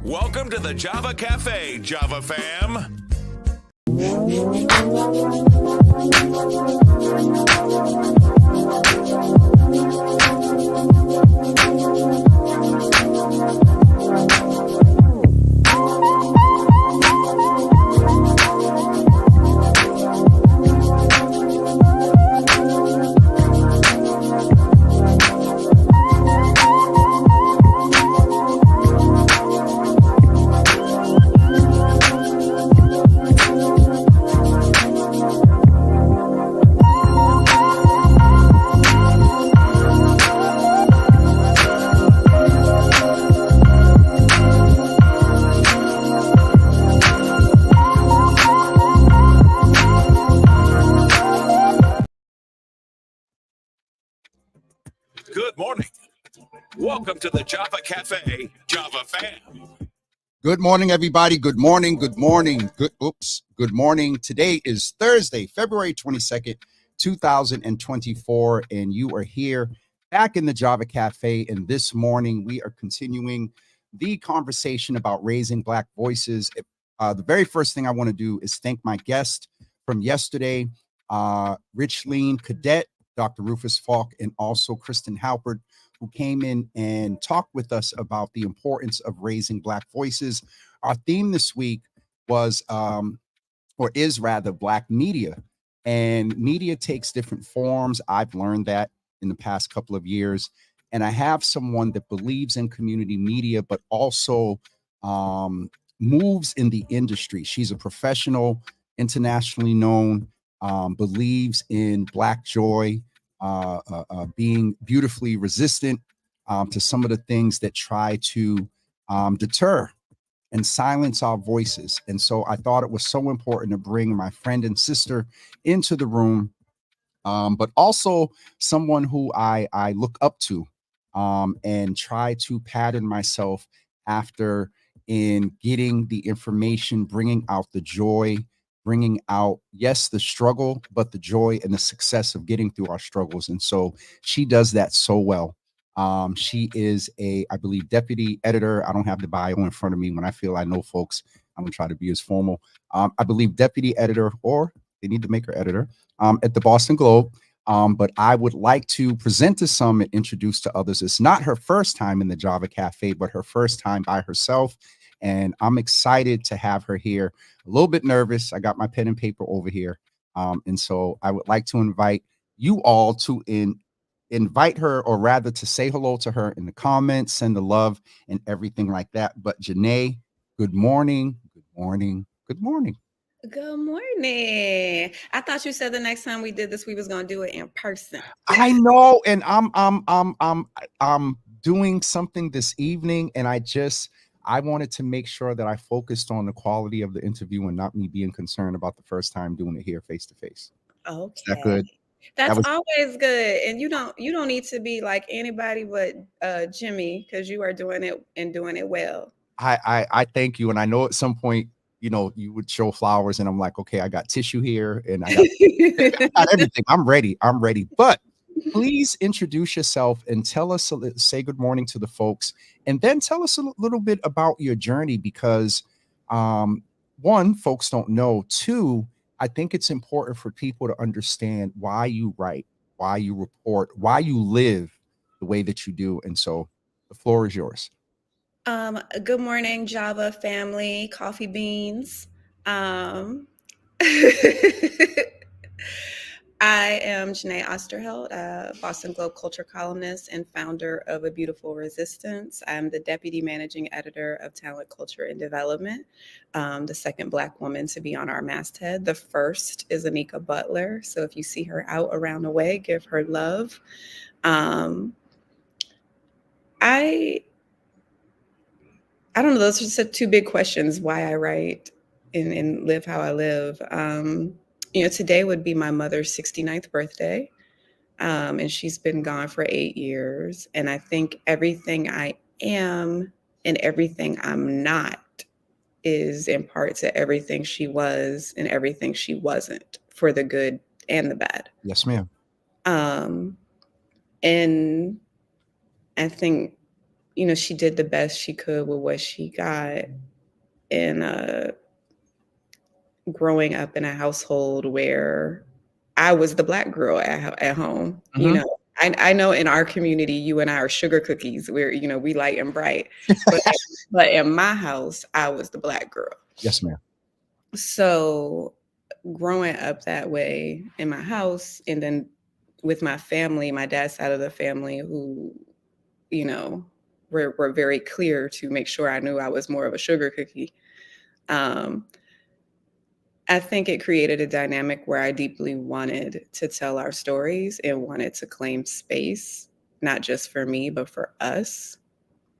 Welcome to the Java Cafe, Java fam. Good morning. Welcome to the Java Cafe, Java fam. Good morning, everybody. Good morning. Good morning. Good morning. Today is Thursday, February 22nd, 2024, and you are here back in the Java Cafe. And this morning, we are continuing the conversation about raising Black voices. The very first thing I want to do is thank my guest from yesterday, Richleen Cadet, Dr. Rufus Falk, and also Kristen Halpert, who came in and talked with us about the importance of raising Black voices. Our theme this week was, or is rather, Black media. And media takes different forms. I've learned that in the past couple of years. And I have someone that believes in community media, but also moves in the industry. She's a professional, internationally known, believes in Black joy, being beautifully resistant to some of the things that try to deter and silence our voices. And so I thought it was so important to bring my friend and sister into the room, but also someone who I look up to and try to pattern myself after in getting the information, bringing out the joy, bringing out, yes, the struggle, but the joy and the success of getting through our struggles. And so she does that so well. She is I believe, deputy editor. I don't have the bio in front of me. When I feel I know folks, I'm gonna try to be as formal. I believe deputy editor, or they need to make her editor, at the Boston Globe. But I would like to present to some and introduce to others. It's not her first time in the Java Cafe, but her first time by herself. And I'm excited to have her here. A little bit nervous. I got my pen and paper over here. And so I would like to invite you all to invite her, or rather to say hello to her in the comments, send the love and everything like that. But Jeneè, good morning. Good morning. Good morning. Good morning. I thought you said the next time we did this, we was gonna do it in person. I know, and I'm doing something this evening, and I wanted to make sure that I focused on the quality of the interview and not me being concerned about the first time doing it here face to face. Okay. Is that good? That's always good. And you don't need to be like anybody but Jimmy, because you are doing it and doing it well. I thank you. And I know at some point, you would show flowers, and I'm like, okay, I got tissue here and I got everything. I'm ready. But please introduce yourself and tell us, say good morning to the folks, and then tell us a little bit about your journey, because one, folks don't know. Two, I think it's important for people to understand why you write, why you report, why you live the way that you do. And so the floor is yours. Good morning, Java family, coffee beans. I am Jeneè Osterheldt, Boston Globe culture columnist and founder of A Beautiful Resistance. I'm the deputy managing editor of Talent, Culture, and Development, the second Black woman to be on our masthead. The first is Anika Butler. So if you see her out around the way, give her love. I don't know. Those are just two big questions: why I write and live how I live. Today would be my mother's 69th birthday, and she's been gone for 8 years. And I think everything I am and everything I'm not is in part to everything she was and everything she wasn't, for the good and the bad. Yes, ma'am. And I think she did the best she could with what she got. And growing up in a household where I was the Black girl at home, I know in our community, you and I are sugar cookies. We're, we light and bright, but but in my house, I was the Black girl. Yes, ma'am. So growing up that way in my house, and then with my family, my dad's side of the family, who, were very clear to make sure I knew I was more of a sugar cookie. I think it created a dynamic where I deeply wanted to tell our stories and wanted to claim space, not just for me, but for us.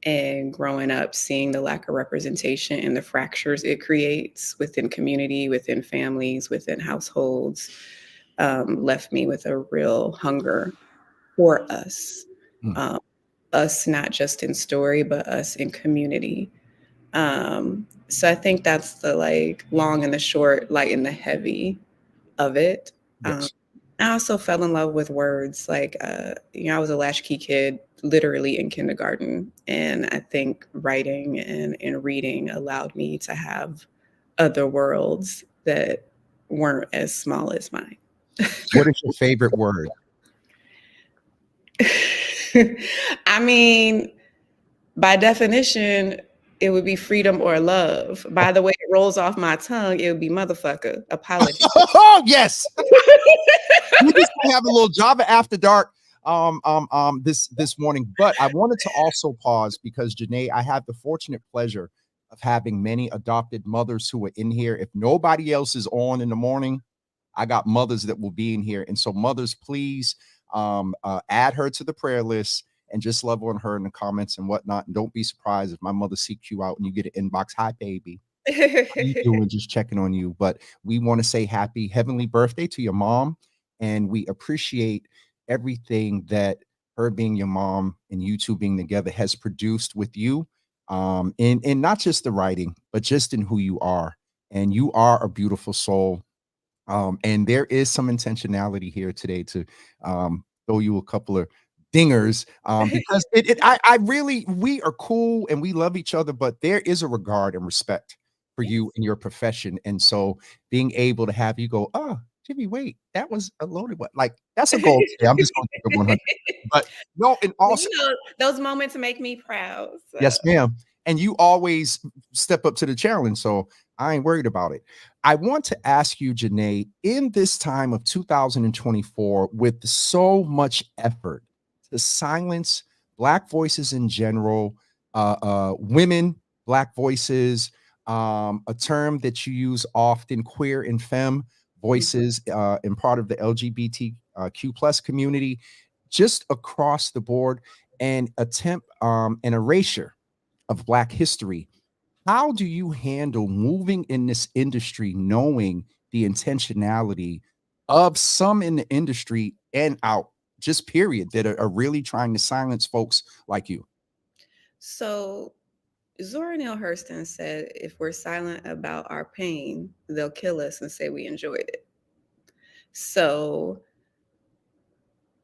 And growing up, seeing the lack of representation and the fractures it creates within community, within families, within households, left me with a real hunger for us. Us, not just in story, but us in community. So I think that's the long and the short, light and the heavy of it. Yes. I also fell in love with words. I was a latchkey kid literally in kindergarten. And I think writing and reading allowed me to have other worlds that weren't as small as mine. What is your favorite word? I mean, by definition, it would be freedom or love. By the way it rolls off my tongue, it would be motherfucker. Apology. Oh, yes. We just have a little Java After Dark this morning, but I wanted to also pause because, Jeneè, I have the fortunate pleasure of having many adopted mothers who are in here. If nobody else is on in the morning, I got mothers that will be in here. And so, mothers, please add her to the prayer list and just love on her in the comments and whatnot. And don't be surprised if my mother seeks you out and you get an inbox. Hi, baby. How you doing? Just checking on you. But we want to say happy heavenly birthday to your mom. And we appreciate everything that her being your mom and you two being together has produced with you. In not just the writing, but just in who you are. And you are a beautiful soul. And there is some intentionality here today to throw you a couple of dingers because I really, we are cool and we love each other, but there is a regard and respect for you and your profession. And so being able to have you go, oh, Jimmy, wait, that was a loaded one. Like, that's a goal today. I'm just going to take a 100. But no, and also those moments make me proud. So. Yes, ma'am. And you always step up to the challenge. So I ain't worried about it. I want to ask you, Jeneè, in this time of 2024, with so much effort to silence Black voices in general, women, Black voices, a term that you use often, queer and femme voices, in part of the LGBTQ plus community, just across the board, and attempt an erasure of Black history. How do you handle moving in this industry, knowing the intentionality of some in the industry and out, just period, that are really trying to silence folks like you? So Zora Neale Hurston said, if we're silent about our pain, they'll kill us and say we enjoyed it. So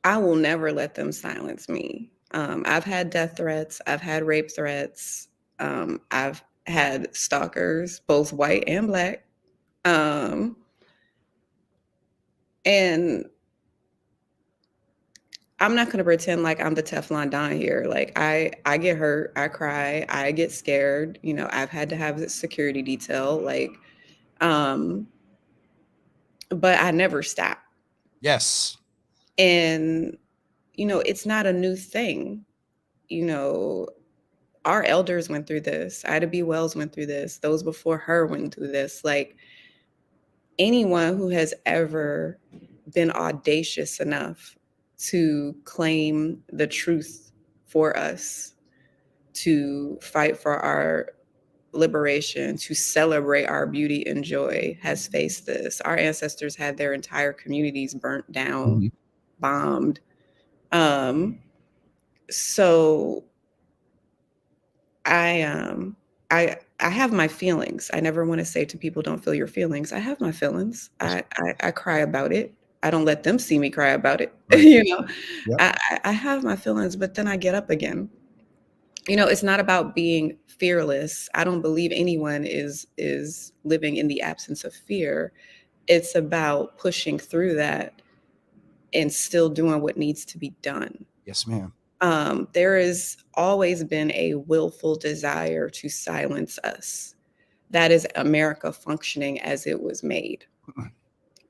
I will never let them silence me. I've had death threats. I've had rape threats. I've had stalkers, both white and Black. And I'm not going to pretend like I'm the Teflon Don here. Like I get hurt, I cry, I get scared. I've had to have a security detail. But I never stop. Yes. And, it's not a new thing. Our elders went through this. Ida B. Wells went through this. Those before her went through this. Like, anyone who has ever been audacious enough to claim the truth for us, to fight for our liberation, to celebrate our beauty and joy, has faced this. Our ancestors had their entire communities burnt down, bombed. So I have my feelings. I never want to say to people, don't feel your feelings. I have my feelings. I cry about it. I don't let them see me cry about it. Right. Yep. I have my feelings, but then I get up again. It's not about being fearless. I don't believe anyone is living in the absence of fear. It's about pushing through that and still doing what needs to be done. Yes, ma'am. There has always been a willful desire to silence us. That is America functioning as it was made.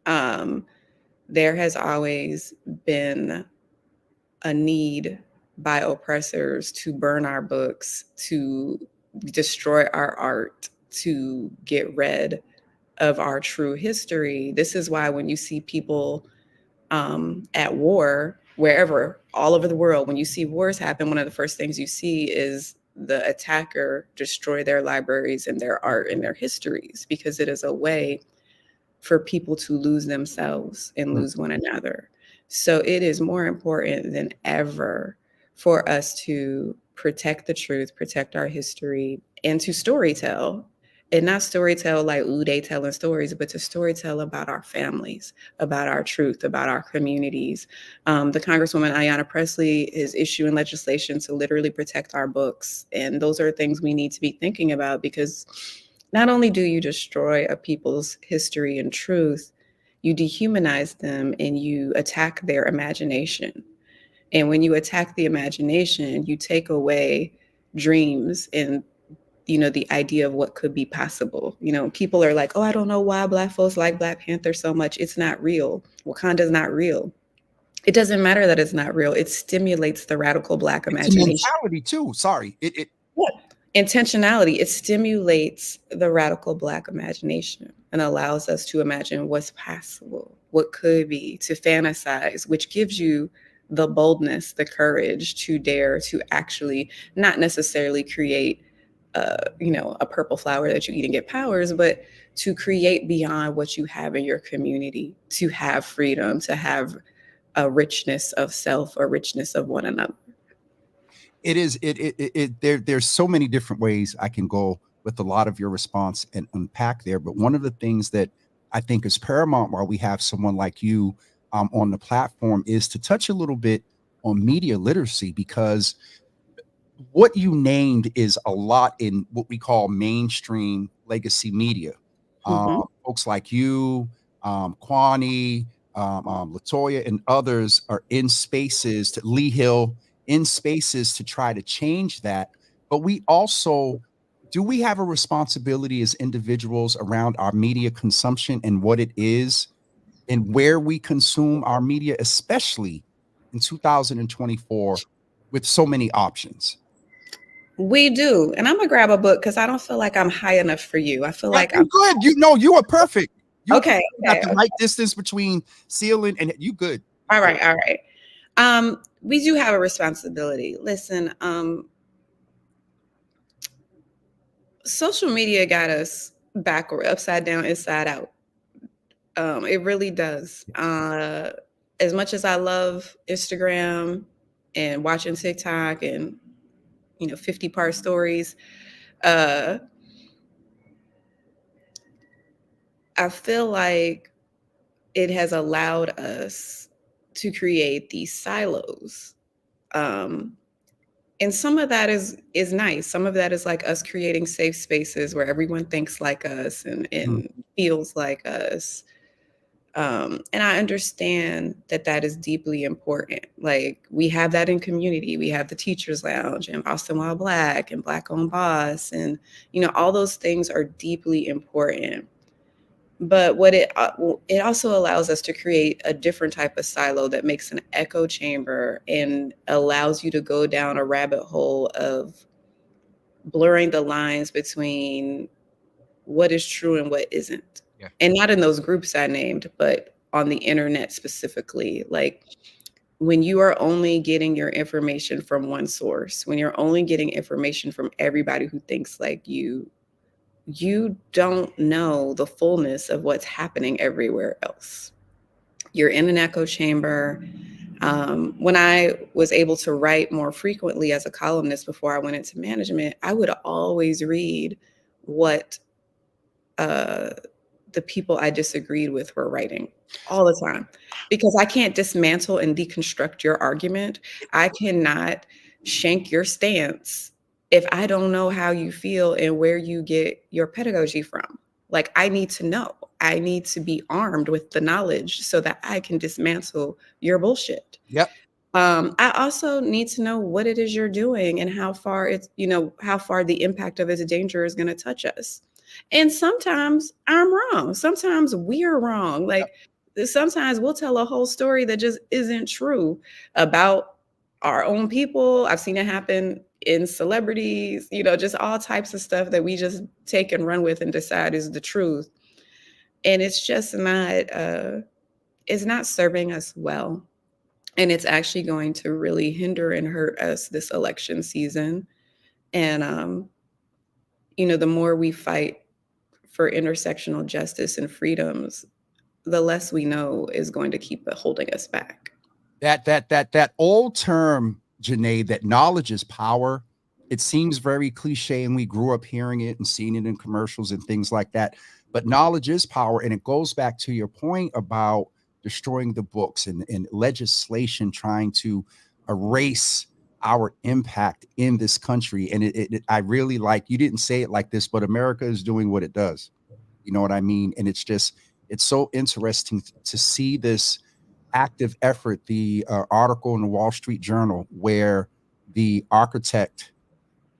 Um, there has always been a need by oppressors to burn our books, to destroy our art, to get rid of our true history. This is why when you see people at war, wherever, all over the world, when you see wars happen, one of the first things you see is the attacker destroy their libraries and their art and their histories, because it is a way for people to lose themselves and lose one another. So it is more important than ever for us to protect the truth, protect our history, and to storytell. And not storytell like, ooh, they telling stories, but to storytell about our families, about our truth, about our communities. The Congresswoman Ayanna Pressley is issuing legislation to literally protect our books. And those are things we need to be thinking about, because not only do you destroy a people's history and truth, you dehumanize them and you attack their imagination. And when you attack the imagination, you take away dreams and the idea of what could be possible. People are like, oh, I don't know why Black folks like Black Panther so much. It's not real. Wakanda's not real. It doesn't matter that it's not real. It stimulates the radical Black It's a imagination. mentality too. Sorry. Intentionality, it stimulates the radical Black imagination and allows us to imagine what's possible, what could be, to fantasize, which gives you the boldness, the courage to dare to actually not necessarily create a purple flower that you eat and get powers, but to create beyond what you have in your community, to have freedom, to have a richness of self, a richness of one another. There's so many different ways I can go with a lot of your response and unpack there. But one of the things that I think is paramount while we have someone like you on the platform is to touch a little bit on media literacy, because what you named is a lot in what we call mainstream legacy media. Mhm. Folks like you, Kwani, Latoya, and others are in spaces to Lee Hill, in spaces to try to change that. But we also, do we have a responsibility as individuals around our media consumption and what it is and where we consume our media, especially in 2024 with so many options? We do. And I'm gonna grab a book because I don't feel like I'm high enough for you. I feel like You I'm good. You know, you are perfect. You okay. got Okay. the Okay. right distance between ceiling and you good. You All good. right. All right. We do have a responsibility. Listen, social media got us backward, upside down, inside out. It really does. As much as I love Instagram and watching TikTok and 50-part stories, uh, I feel like it has allowed us to create these silos. Um, and some of that is nice. Some of that is like us creating safe spaces where everyone thinks like us Mhm. and feels like us. And I understand that that is deeply important. Like we have that in community. We have the Teachers Lounge and Boston While Black and Black Owned Boss, and all those things are deeply important. But it also allows us to create a different type of silo that makes an echo chamber and allows you to go down a rabbit hole of blurring the lines between what is true and what isn't. Yeah. And not in those groups I named, but on the internet specifically. Like when you are only getting your information from one source, when you're only getting information from everybody who thinks like you don't know the fullness of what's happening everywhere else. You're in an echo chamber. When I was able to write more frequently as a columnist before I went into management, I would always read what uh, the people I disagreed with were writing all the time, because I can't dismantle and deconstruct your argument. I cannot shank your stance if I don't know how you feel and where you get your pedagogy from, like I need to know. I need to be armed with the knowledge so that I can dismantle your bullshit. Yep. I also need to know what it is you're doing and how far it's, how far the impact of its danger is going to touch us. And sometimes I'm wrong. Sometimes we're wrong. Like sometimes we'll tell a whole story that just isn't true about our own people. I've seen it happen in celebrities, just all types of stuff that we just take and run with and decide is the truth. And it's just it's not serving us well. And it's actually going to really hinder and hurt us this election season. And, the more we fight for intersectional justice and freedoms, the less we know is going to keep holding us back. That old term, Jeneè, that knowledge is power. It seems very cliche, and we grew up hearing it and seeing it in commercials and things like that. But knowledge is power, and it goes back to your point about destroying the books and legislation trying to erase our impact in this country. And I really like, you didn't say it like this, but America is doing what it does. You know what I mean? And it's so interesting to see this active effort. The article in the Wall Street Journal where the architect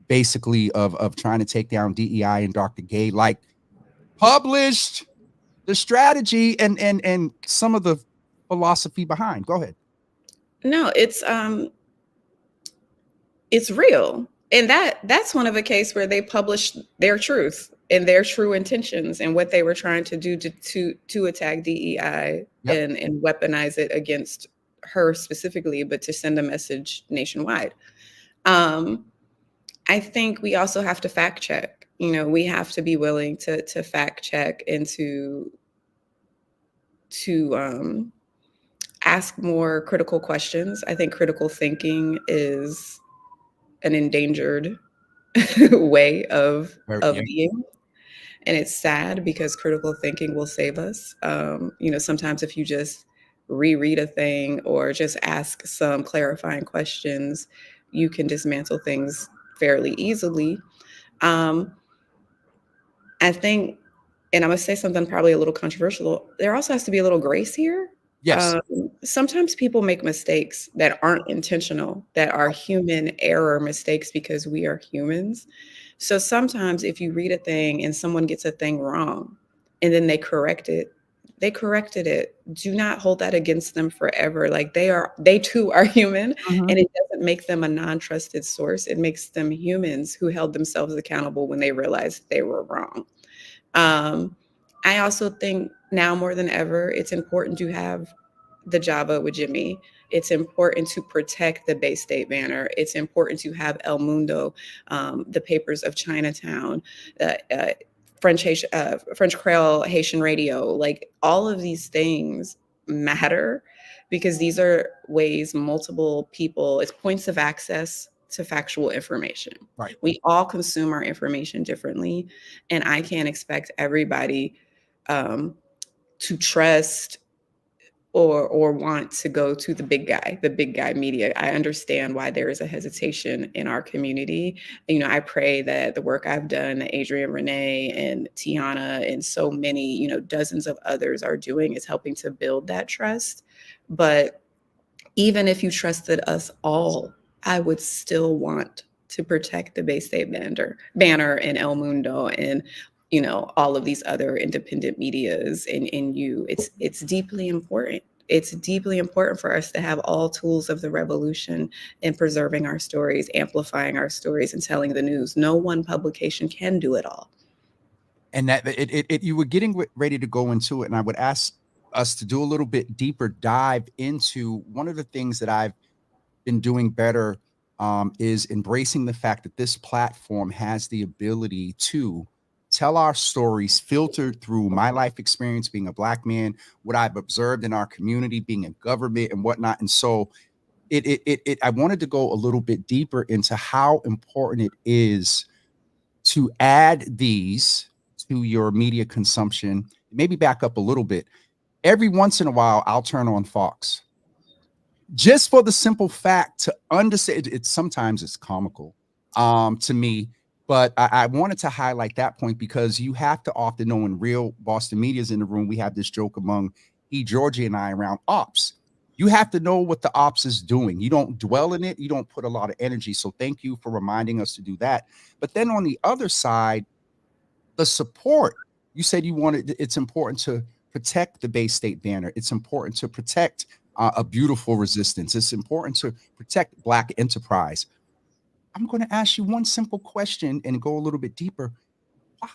basically of trying to take down DEI and Dr. Gay, like, published the strategy and some of the philosophy behind. Go ahead. No, it's real. And that's one of a case where they published their truth and their true intentions and what they were trying to do to attack DEI. Yep. and weaponize it against her specifically, but to send a message nationwide. I think we also have to fact check. We have to be willing to fact check and to ask more critical questions. I think critical thinking is an endangered way of being. And it's sad because critical thinking will save us. Sometimes if you just reread a thing or just ask some clarifying questions, you can dismantle things fairly easily. I think, and I'm going to say something probably a little controversial, there also has to be a little grace here. Yes. Sometimes people make mistakes that aren't intentional, that are human error mistakes because we are humans. So sometimes if you read a thing and someone gets a thing wrong and then they corrected it. Do not hold that against them forever. Like they too are human. Mm-hmm. And it doesn't make them a non-trusted source. It makes them humans who held themselves accountable when they realized they were wrong. I also think now more than ever, it's important to have the Java with Jimmy. It's important to protect the Bay State banner. It's important to have El Mundo, the papers of Chinatown, French Creole, Haitian radio. Like all of these things matter because these are ways multiple people, it's points of access to factual information. Right. We all consume our information differently. And I can't expect everybody to trust or want to go to the big guy media. I understand why there is a hesitation in our community. I pray that the work I've done, that Adrienne Renee and Tiana and so many, dozens of others are doing is helping to build that trust. But even if you trusted us all, I would still want to protect the Bay State banner and El Mundo and all of these other independent medias and you. It's deeply important. It's deeply important for us to have all tools of the revolution in preserving our stories, amplifying our stories, and telling the news. No one publication can do it all. And that you were getting ready to go into it, and I would ask us to do a little bit deeper dive into one of the things that I've been doing better is embracing the fact that this platform has the ability to tell our stories filtered through my life experience being a Black man, what I've observed in our community, being in government and whatnot. And so I wanted to go a little bit deeper into how important it is to add these to your media consumption. Maybe back up a little bit. Every once in a while, I'll turn on Fox. Just for the simple fact to understand, sometimes it's comical, to me. But I wanted to highlight that point because you have to often know when real Boston media is in the room, we have this joke among Georgie and I around ops. You have to know what the ops is doing. You don't dwell in it. You don't put a lot of energy. So thank you for reminding us to do that. But then on the other side, the support. You said you wanted, it's important to protect the Bay State banner. It's important to protect a beautiful resistance. It's important to protect Black enterprise. I'm going to ask you one simple question and go a little bit deeper. Why?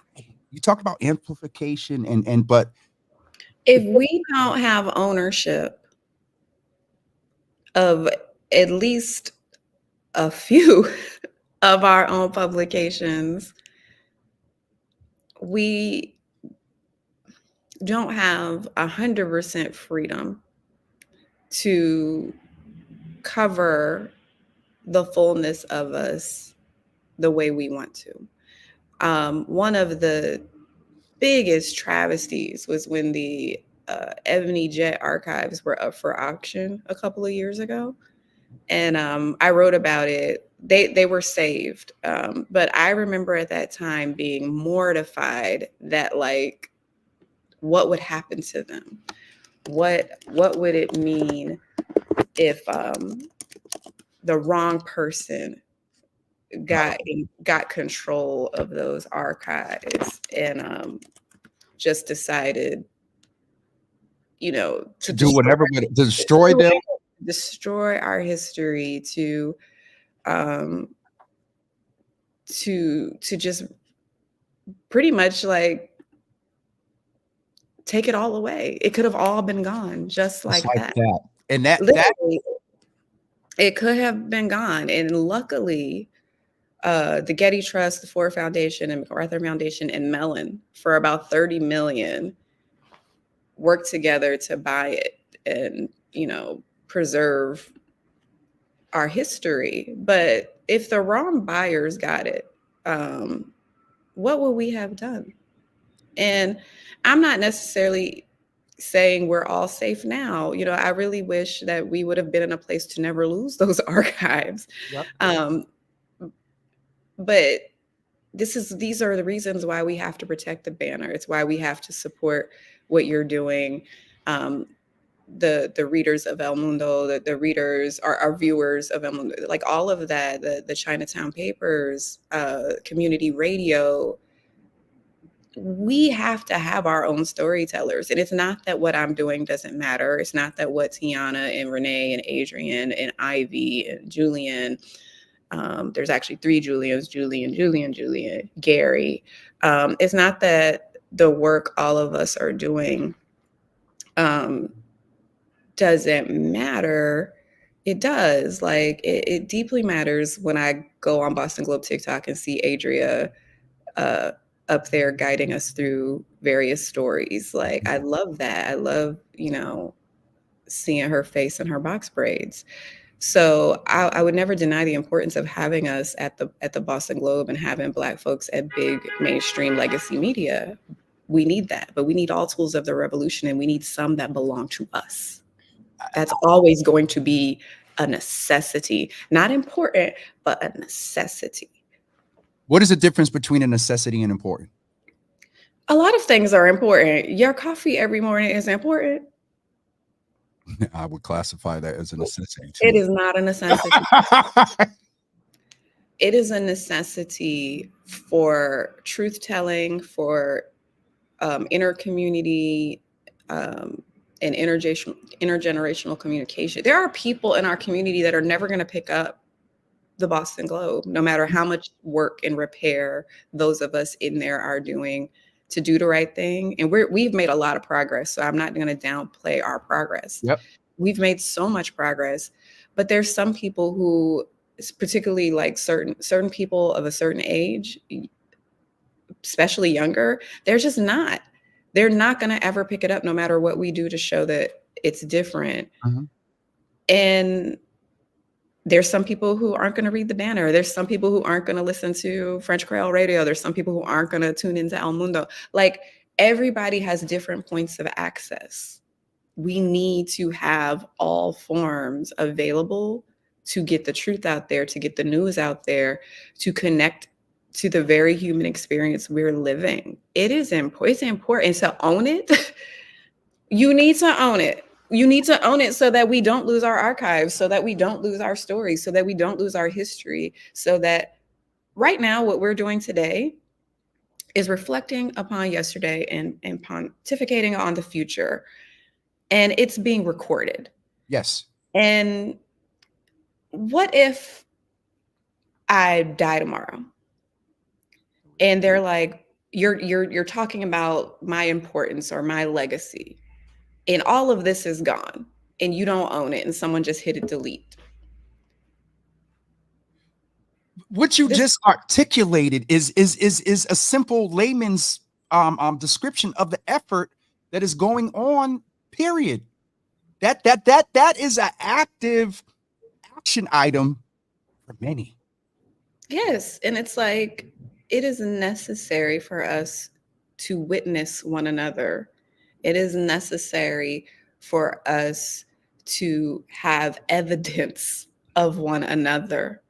You talk about amplification but if we don't have ownership of at least a few of our own publications, we don't have 100% freedom to cover the fullness of us the way we want to. One of the biggest travesties was when the Ebony Jet archives were up for auction a couple of years ago. And I wrote about it. They were saved. But I remember at that time being mortified that, like, what would happen to them? What would it mean if the wrong person got control of those archives and just decided, to do whatever, to destroy them, destroy our history, to just pretty much like take it all away. It could have all been gone just like that. And that it could have been gone. And luckily, the Getty Trust, the Ford Foundation, and MacArthur Foundation, and Mellon, for about $30 million, worked together to buy it and, preserve our history. But if the wrong buyers got it, what would we have done? And I'm not necessarily saying we're all safe now. I really wish that we would have been in a place to never lose those archives. Yep. But these are the reasons why we have to protect the banner. It's why we have to support what you're doing. The readers of El Mundo, the readers, our viewers of El Mundo, like all of that, the Chinatown papers, community radio. We have to have our own storytellers. And it's not that what I'm doing doesn't matter. It's not that what Tiana and Renee and Adrian and Ivy and Julian, there's actually 3 Julians, Julian, Gary. It's not that the work all of us are doing doesn't matter. It does. Like, it deeply matters when I go on Boston Globe TikTok and see Adria up there guiding us through various stories. Like, I love that. I love, seeing her face and her box braids. So I would never deny the importance of having us at the Boston Globe and having Black folks at big mainstream legacy media. We need that, but we need all tools of the revolution, and we need some that belong to us. That's always going to be a necessity, not important, but a necessity. What is the difference between a necessity and important? A lot of things are important. Your coffee every morning is important. I would classify that as a necessity too. It is not a necessity. It is a necessity for truth telling, for intercommunity and intergenerational communication. There are people in our community that are never going to pick up the Boston Globe, no matter how much work and repair those of us in there are doing to do the right thing. And we've made a lot of progress, so I'm not going to downplay our progress. Yep. We've made so much progress, but there's some people who, particularly like certain people of a certain age, especially younger, they're not going to ever pick it up no matter what we do to show that it's different. Mm-hmm. And there's some people who aren't going to read the banner. There's some people who aren't going to listen to French Creole radio. There's some people who aren't going to tune into El Mundo. Like, everybody has different points of access. We need to have all forms available to get the truth out there, to get the news out there, to connect to the very human experience we're living. It's important to own it. You need to own it. You need to own it so that we don't lose our archives, so that we don't lose our stories, so that we don't lose our history, so that right now what we're doing today is reflecting upon yesterday and pontificating on the future. And it's being recorded. Yes. And what if I die tomorrow? And they're like, you're talking about my importance or my legacy. And all of this is gone and you don't own it and someone just hit it delete. What you just articulated is a simple layman's description of the effort that is going on, period. That is an active action item for many. Yes. And it's like, it is necessary for us to witness one another. It is necessary for us to have evidence of one another,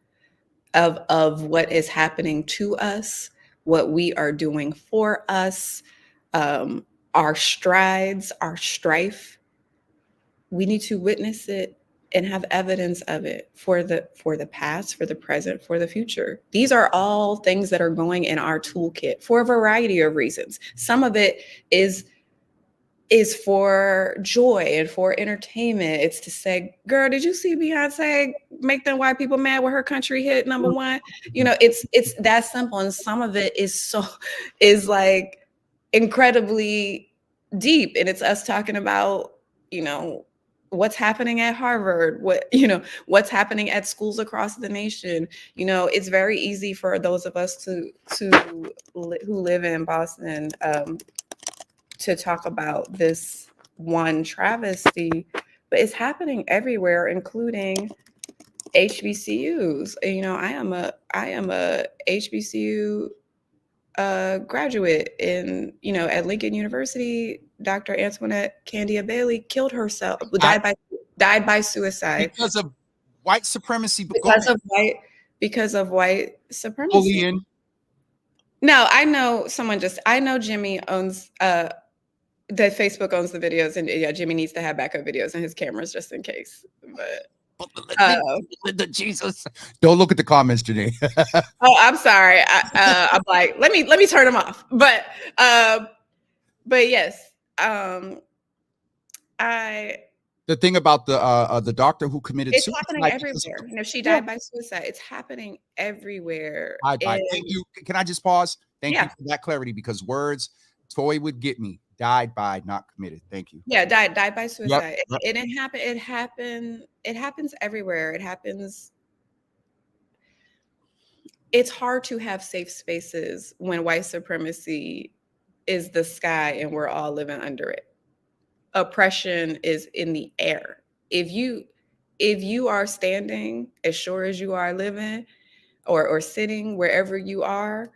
of what is happening to us, what we are doing for us, our strides, our strife. We need to witness it and have evidence of it for the past, for the present, for the future. These are all things that are going in our toolkit for a variety of reasons. Some of it is for joy and for entertainment. It's to say, girl, did you see Beyonce make them white people mad with her country hit #1? You know, it's that simple. And some of it is like incredibly deep. And it's us talking about, you know, what's happening at Harvard, what's happening at schools across the nation. You know, it's very easy for those of us who live in Boston to talk about this one travesty, but it's happening everywhere, including HBCUs. You know, I am a HBCU graduate in, you know, at Lincoln University. Dr. Antoinette Candia Bailey killed herself, died by suicide because of white supremacy. Because of white supremacy. Bullying. No, I know Jimmy owns that Facebook owns the videos, and yeah, Jimmy needs to have backup videos in his cameras just in case. But Jesus, don't look at the comments, Jeneè. Oh, I'm sorry. I'm like, let me turn them off. But yes, the thing about the doctor who committed it's suicide, happening everywhere. You know, she died by suicide. It's happening everywhere. Thank you. Can I just pause? Thank you for that clarity, because words, Toy would get me. Died by, not committed. Thank you. Yeah, died by suicide. Yep. And it happens everywhere. It happens. It's hard to have safe spaces when white supremacy is the sky and we're all living under it. Oppression is in the air. If you are standing as sure as you are living, or sitting wherever you are,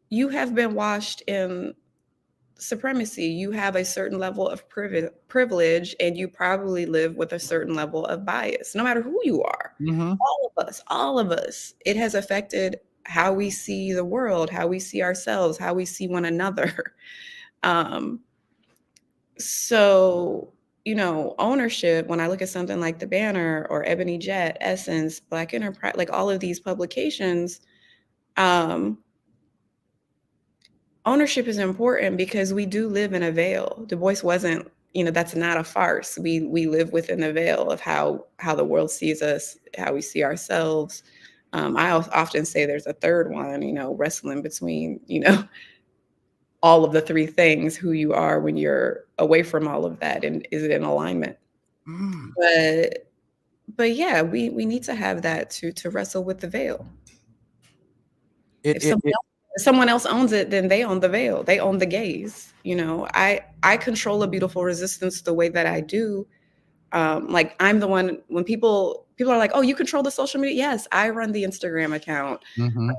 you have been washed in supremacy. You have a certain level of privilege, and you probably live with a certain level of bias, no matter who you are. Mm-hmm. All of us. It has affected how we see the world, how we see ourselves, how we see one another. So, you know, ownership, when I look at something like The Banner or Ebony Jet, Essence, Black Enterprise, like all of these publications, ownership is important because we do live in a veil. Du Bois wasn't, you know, that's not a farce. We live within the veil of how the world sees us, how we see ourselves. I often say there's a third one, you know, wrestling between, you know, all of the three things, who you are when you're away from all of that, and is it in alignment? But yeah, we need to have that to wrestle with the veil. If someone else owns it, then they own the veil. They own the gaze. You know, I control a beautiful resistance the way that I do. Like, I'm the one, when people are like, oh, you control the social media. Yes, I run the Instagram account. Mm-hmm.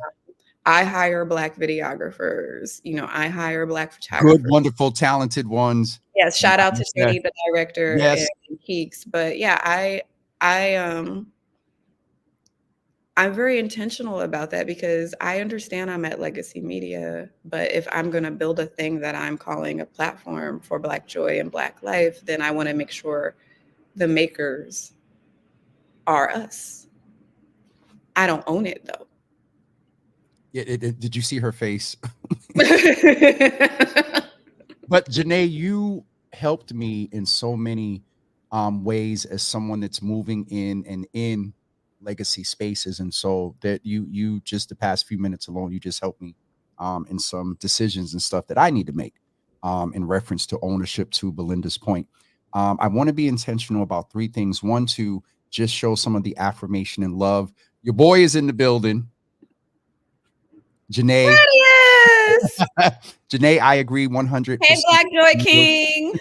I hire Black videographers. You know, I hire Black photographers. Good, wonderful, talented ones. Yes, shout out to Jenny, the director, yes, and Keeks. But yeah, I I'm very intentional about that because I understand I'm at legacy media, but if I'm going to build a thing that I'm calling a platform for Black joy and Black life, then I want to make sure the makers are us. I don't own it though. Did you see her face? But Jeneè, you helped me in so many ways as someone that's moving in and in legacy spaces, and so that you just the past few minutes alone, you just helped me in some decisions and stuff that I need to make in reference to ownership. To Belinda's point, I want to be intentional about three things. One, to just show some of the affirmation and love. Your boy is in the building. Jeneè. Jeneè, I agree 100%. Hey, Black Joy King.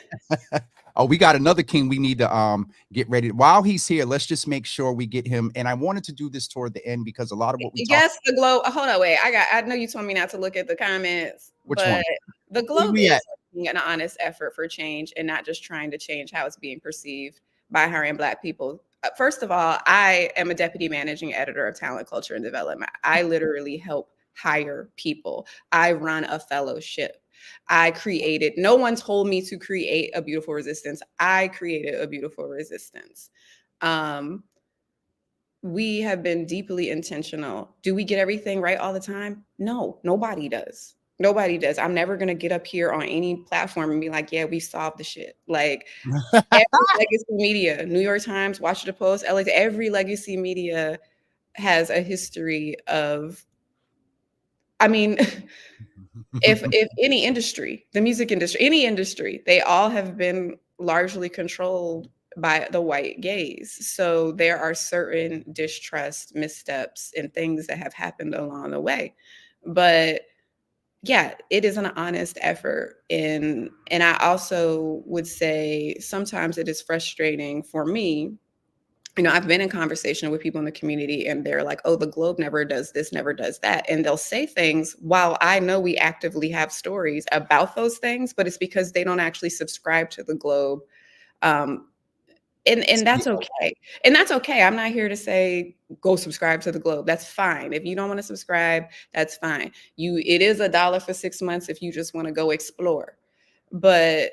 Oh, we got another king we need to get ready. While he's here, let's just make sure we get him. And I wanted to do this toward the end because a lot of what we Yes, the Globe. Hold on, wait. I know you told me not to look at the comments. Which but one? The Globe is an honest effort for change and not just trying to change how it's being perceived by hiring Black people. First of all, I am a deputy managing editor of talent, culture, and development. I literally help hire people. I run a fellowship. I created, no one told me to create a beautiful resistance. I created a beautiful resistance. We have been deeply intentional. Do we get everything right all the time? No, nobody does. Nobody does. I'm never going to get up here on any platform and be like, yeah, we solved the shit. Like every legacy media, New York Times, Washington Post, LA, every legacy media has a history of, I mean, if any industry, the music industry, any industry, they all have been largely controlled by the white gaze. So there are certain distrust, missteps, and things that have happened along the way. But yeah, it is an honest effort. And I also would say sometimes it is frustrating for me. You know, I've been in conversation with people in the community and they're like, oh, the Globe never does this, never does that. And they'll say things while I know we actively have stories about those things, but it's because they don't actually subscribe to the Globe. And that's okay. And that's okay. I'm not here to say go subscribe to the Globe. That's fine. If you don't want to subscribe, that's fine. It is $1 for 6 months if you just want to go explore. But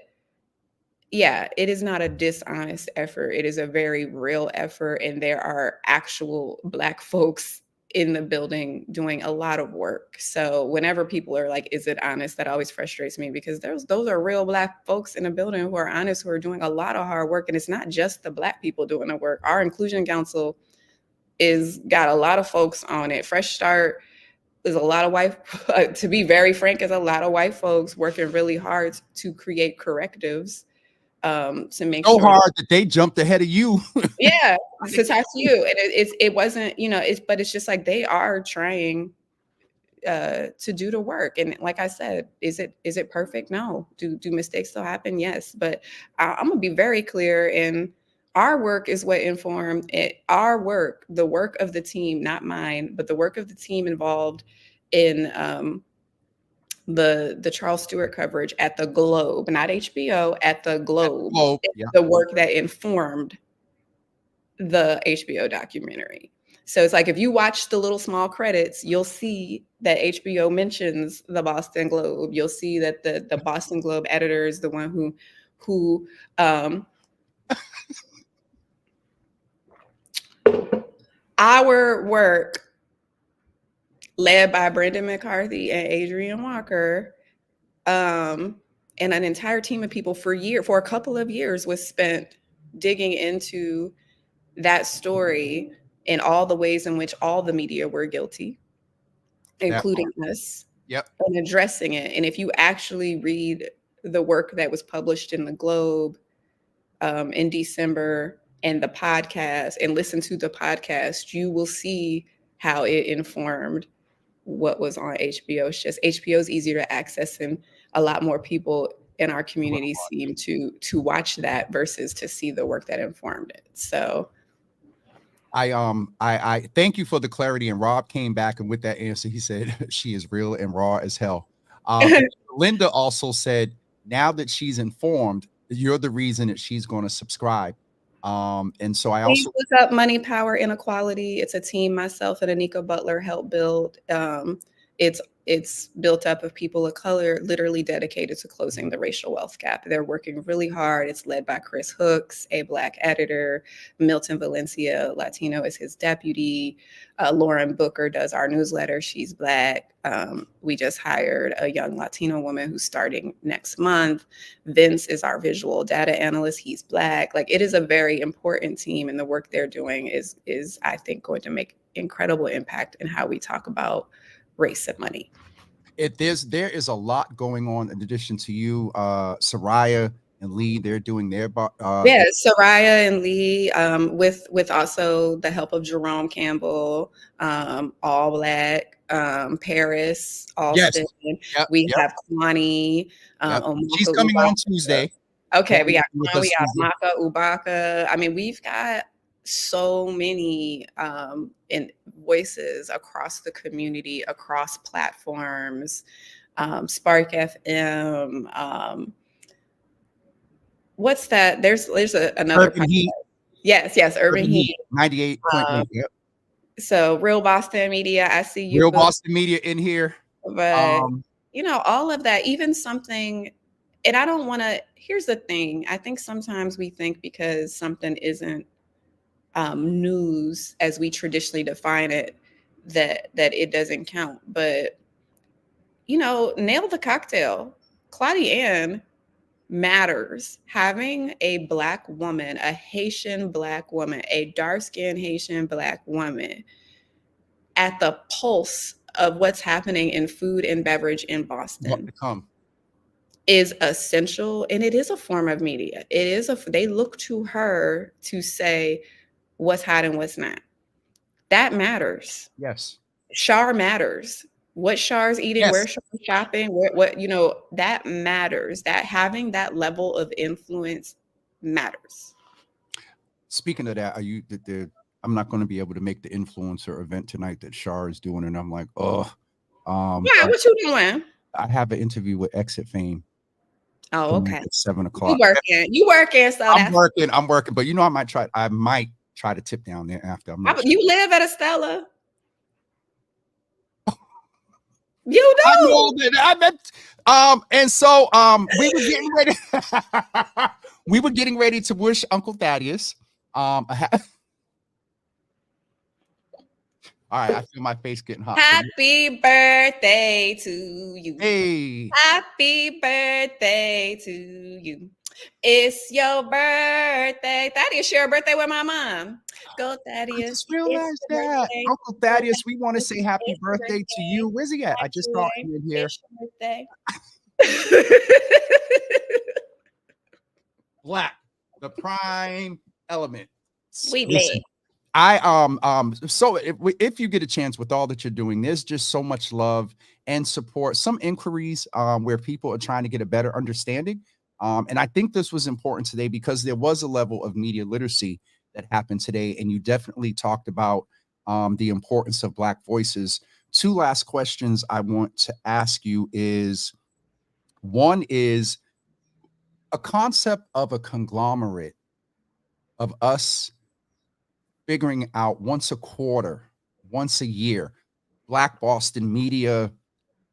yeah, it is not a dishonest effort. It is a very real effort. And there are actual Black folks in the building doing a lot of work. So whenever people are like, is it honest? That always frustrates me because those are real Black folks in the building who are honest, who are doing a lot of hard work. And it's not just the Black people doing the work. Our Inclusion Council got a lot of folks on it. Fresh Start is a lot of white, to be very frank, is a lot of white folks working really hard to create correctives to make so sure hard that they jumped ahead of you. Yeah, to talk to you. And it wasn't, you know, but it's just like they are trying to do the work. And like I said, is it perfect? No. Do mistakes still happen? Yes. But I'm gonna be very clear, and our work is what informed it. Our work, the work of the team, not mine, but the work of the team involved in the Charles Stewart coverage at the Globe, not HBO, at the Globe. Yeah. The work that informed the HBO documentary. So it's like if you watch the little small credits, you'll see that HBO mentions the Boston Globe. You'll see that the Boston Globe editor is the one who our work, led by Brendan McCarthy and Adrian Walker, and an entire team of people for a couple of years was spent digging into that story and all the ways in which all the media were guilty, including us. Yep. And addressing it. And if you actually read the work that was published in the Globe in December and the podcast and listen to the podcast, you will see how it informed what was on HBO. It's just HBO is easier to access, and a lot more people in our community seem to watch that versus to see the work that informed it. So I thank you for the clarity. And Rob came back, and with that answer, he said she is real and raw as hell. Linda also said, now that she's informed, you're the reason that she's going to subscribe. And so I Please also, look up Money, Power, Inequality. It's a team myself and Anika Butler helped build. It's built up of people of color, literally dedicated to closing the racial wealth gap. They're working really hard. It's led by Chris Hooks, a Black editor. Milton Valencia, Latino, is his deputy. Lauren Booker does our newsletter. She's Black. We just hired a young Latino woman who's starting next month. Vince is our visual data analyst. He's Black. Like, it is a very important team, and the work they're doing is I think going to make incredible impact in how we talk about race and money. there is a lot going on in addition to you, Soraya and Lee. They're doing their Yeah, Soraya and Lee, with also the help of Jerome Campbell, all Black, Paris, Austin. Yep, We yep, have Kwani, yep. Omaka She's coming on Ubaka. Tuesday. Okay, we got with Kwani, us we got Tuesday. Maka Ubaka. I mean, we've got so many in voices across the community, across platforms, Spark FM. What's that? There's another Urban Heat. Yes, Urban Heat. 98.1. Yep. So Real Boston Media, I see you. Real Boston Media in here. But all of that, even something, and I don't want to, here's the thing. I think sometimes we think because something isn't news as we traditionally define it, that it doesn't count. But, nail the cocktail. Claudia Ann matters. Having a Black woman, a Haitian Black woman, a dark-skinned Haitian Black woman at the pulse of what's happening in food and beverage in Boston is essential. And it is a form of media. They look to her to say what's hot and what's not. That matters. Yes. Shar matters. What Shar's eating, Yes. where Shar's shopping, what that matters. That having that level of influence matters. Speaking of that, I'm not going to be able to make the influencer event tonight that Shar is doing, and I'm like, oh. Yeah, what you doing? I have an interview with Exit Fame. Oh, okay. At 7:00. You working? So I'm working, but I might try to tip down there after. You live at Estella. You do. I know that. I meant, and so we were getting ready. We were getting ready to wish Uncle Thaddeus. All right, I feel my face getting hot. Happy birthday to you. Hey. Happy birthday to you. It's your birthday. Thaddeus, your birthday with my mom. Go, Thaddeus. I just realized that. Uncle Thaddeus, we want to say happy birthday to you. Where's he at? I just saw him in here. Birthday. Black, the prime element. We late. So if you get a chance with all that you're doing, there's just so much love and support, some inquiries where people are trying to get a better understanding. And I think this was important today because there was a level of media literacy that happened today. And you definitely talked about the importance of Black voices. Two last questions I want to ask you is, one is a concept of a conglomerate of us figuring out once a quarter, once a year, Black Boston media,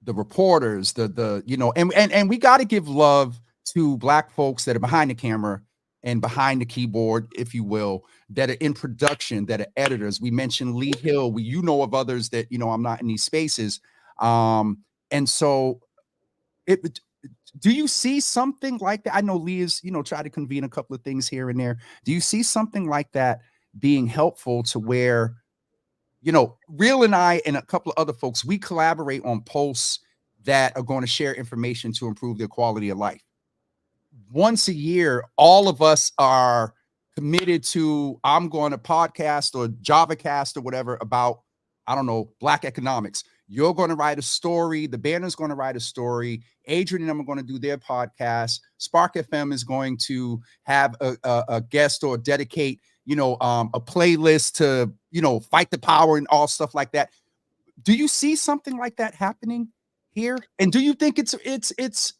the reporters, and we got to give love to Black folks that are behind the camera and behind the keyboard, if you will, that are in production, that are editors. We mentioned Lee Hill. Of others that, I'm not in these spaces. And so do you see something like that? I know Lee is, try to convene a couple of things here and there. Do you see something like that being helpful to where, Real and I and a couple of other folks, we collaborate on posts that are going to share information to improve their quality of life? Once a year, all of us are committed to, I'm going to podcast or JavaCast or whatever about, I don't know, Black economics. You're going to write a story. The Banner's going to write a story. Adrian and them are going to do their podcast. Spark FM is going to have a guest or dedicate, a playlist to, fight the power and all stuff like that. Do you see something like that happening here? And do you think it's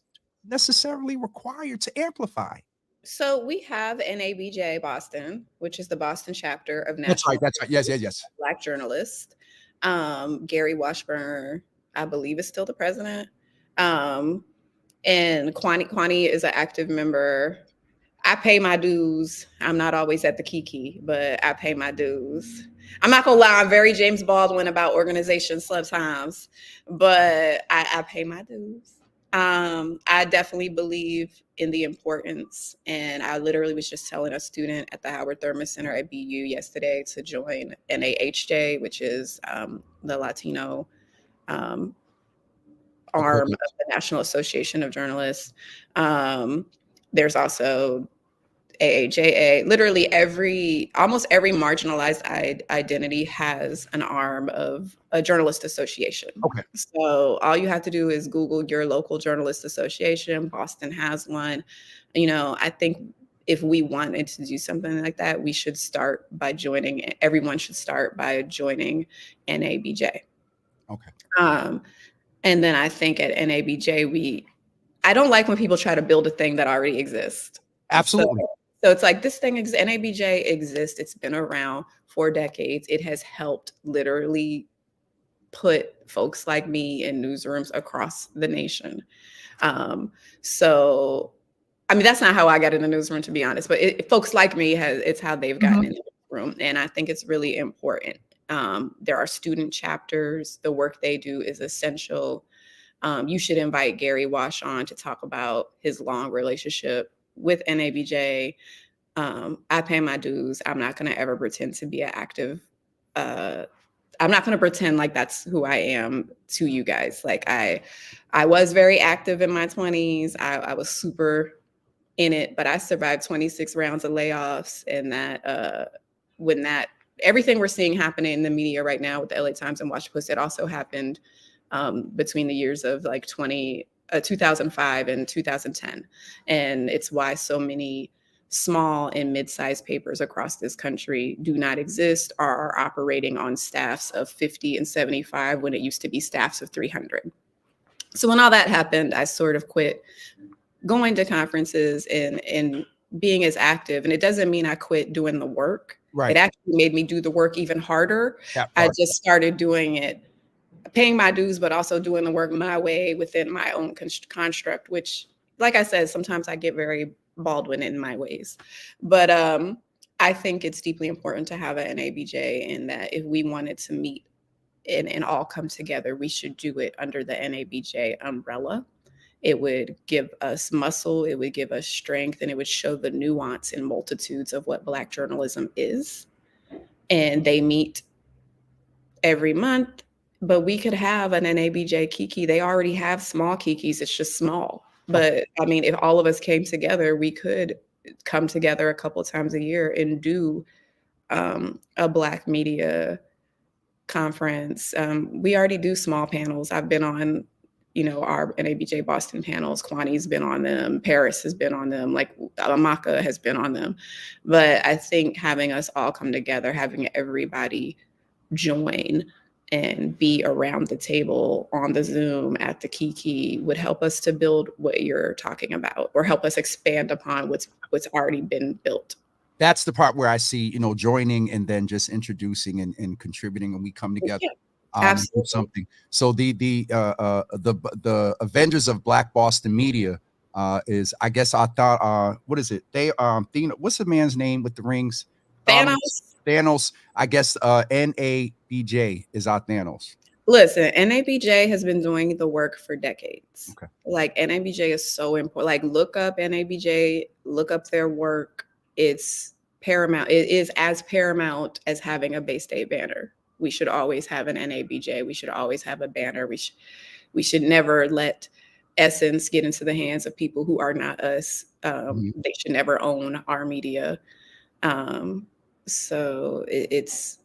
necessarily required to amplify? So we have NABJ Boston, which is the Boston chapter of That's National right. That's right. Yes, yes, yes. Black Journalists. Gary Washburn, I believe, is still the president. Um, and Kwani is an active member. I pay my dues. I'm not always at the Kiki, but I pay my dues. I'm not gonna lie, I'm very James Baldwin about organizations sometimes, but I pay my dues. I definitely believe in the importance, and I literally was just telling a student at the Howard Thurman Center at BU yesterday to join NAHJ, which is the Latino um, arm of the National Association of Journalists. There's also AAJA. Literally almost every marginalized identity has an arm of a journalist association. Okay. So all you have to do is Google your local journalist association. Boston has one. I think if we wanted to do something like that, we should start by joining. Everyone should start by joining NABJ. Okay. And then I think at NABJ, I don't like when people try to build a thing that already exists. Absolutely. So it's like this thing, NABJ exists. It's been around for decades. It has helped literally put folks like me in newsrooms across the nation. So, I mean, that's not how I got in the newsroom, to be honest, but folks like me, it's how they've gotten in the newsroom. And I think it's really important. There are student chapters. The work they do is essential. You should invite Gary Wash on to talk about his long relationship with NABJ. I pay my dues. I'm not going to ever pretend to be an active. I'm not going to pretend like that's who I am to you guys. Like I was very active in my 20s. I was super in it, but I survived 26 rounds of layoffs, and when everything we're seeing happening in the media right now with the LA Times and Washington Post, it also happened between the years of like 2005 and 2010. And it's why so many small and mid-sized papers across this country do not exist or are operating on staffs of 50 and 75 when it used to be staffs of 300. So when all that happened, I sort of quit going to conferences and being as active. And it doesn't mean I quit doing the work. Right. It actually made me do the work even harder. I just started doing it, paying my dues, but also doing the work my way within my own construct, which, like I said, sometimes I get very Baldwin in my ways. But I think it's deeply important to have an NABJ, and that if we wanted to meet and all come together, we should do it under the NABJ umbrella. It would give us muscle, it would give us strength, and it would show the nuance and multitudes of what Black journalism is. And they meet every month, but we could have an NABJ Kiki. They already have small Kikis, it's just small. But I mean, if all of us came together, we could come together a couple times a year and do a Black media conference. We already do small panels. I've been on, our NABJ Boston panels. Kwani's been on them. Paris has been on them. Like Amaka has been on them. But I think having us all come together, having everybody join and be around the table on the Zoom at the Kiki would help us to build what you're talking about, or help us expand upon what's already been built. That's the part where I see, joining and then just introducing and contributing, and we come together. Yeah, do something. So the Avengers of Black Boston Media is, I guess I thought, what is it? What's the man's name with the rings? Thanos. I guess NABJ is our Thanos. Listen, NABJ has been doing the work for decades. Okay. Like NABJ is so important. Like look up NABJ, look up their work. It's paramount. It is as paramount as having a Bay State banner. We should always have an NABJ. We should always have a banner. We should never let essence get into the hands of people who are not us. They should never own our media. So it's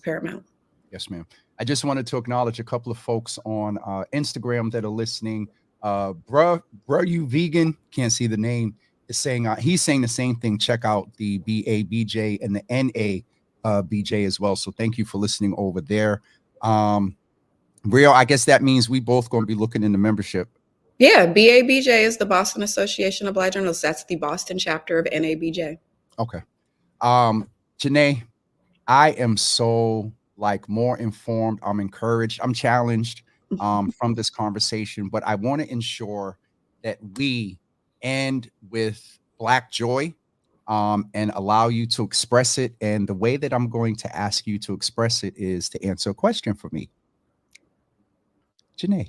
paramount. Yes, ma'am. I just wanted to acknowledge a couple of folks on Instagram that are listening. Bruh, you vegan, can't see the name, is saying he's saying the same thing. Check out the BABJ and the NABJ as well. So thank you for listening over there. Real, I guess that means we both going to be looking into membership Yeah, BABJ is the Boston Association of Black Journalists. That's the Boston chapter of NABJ. Okay. Jeneè, I am so like more informed. I'm encouraged. I'm challenged from this conversation, but I want to ensure that we end with Black joy and allow you to express it. And the way that I'm going to ask you to express it is to answer a question for me. Jeneè,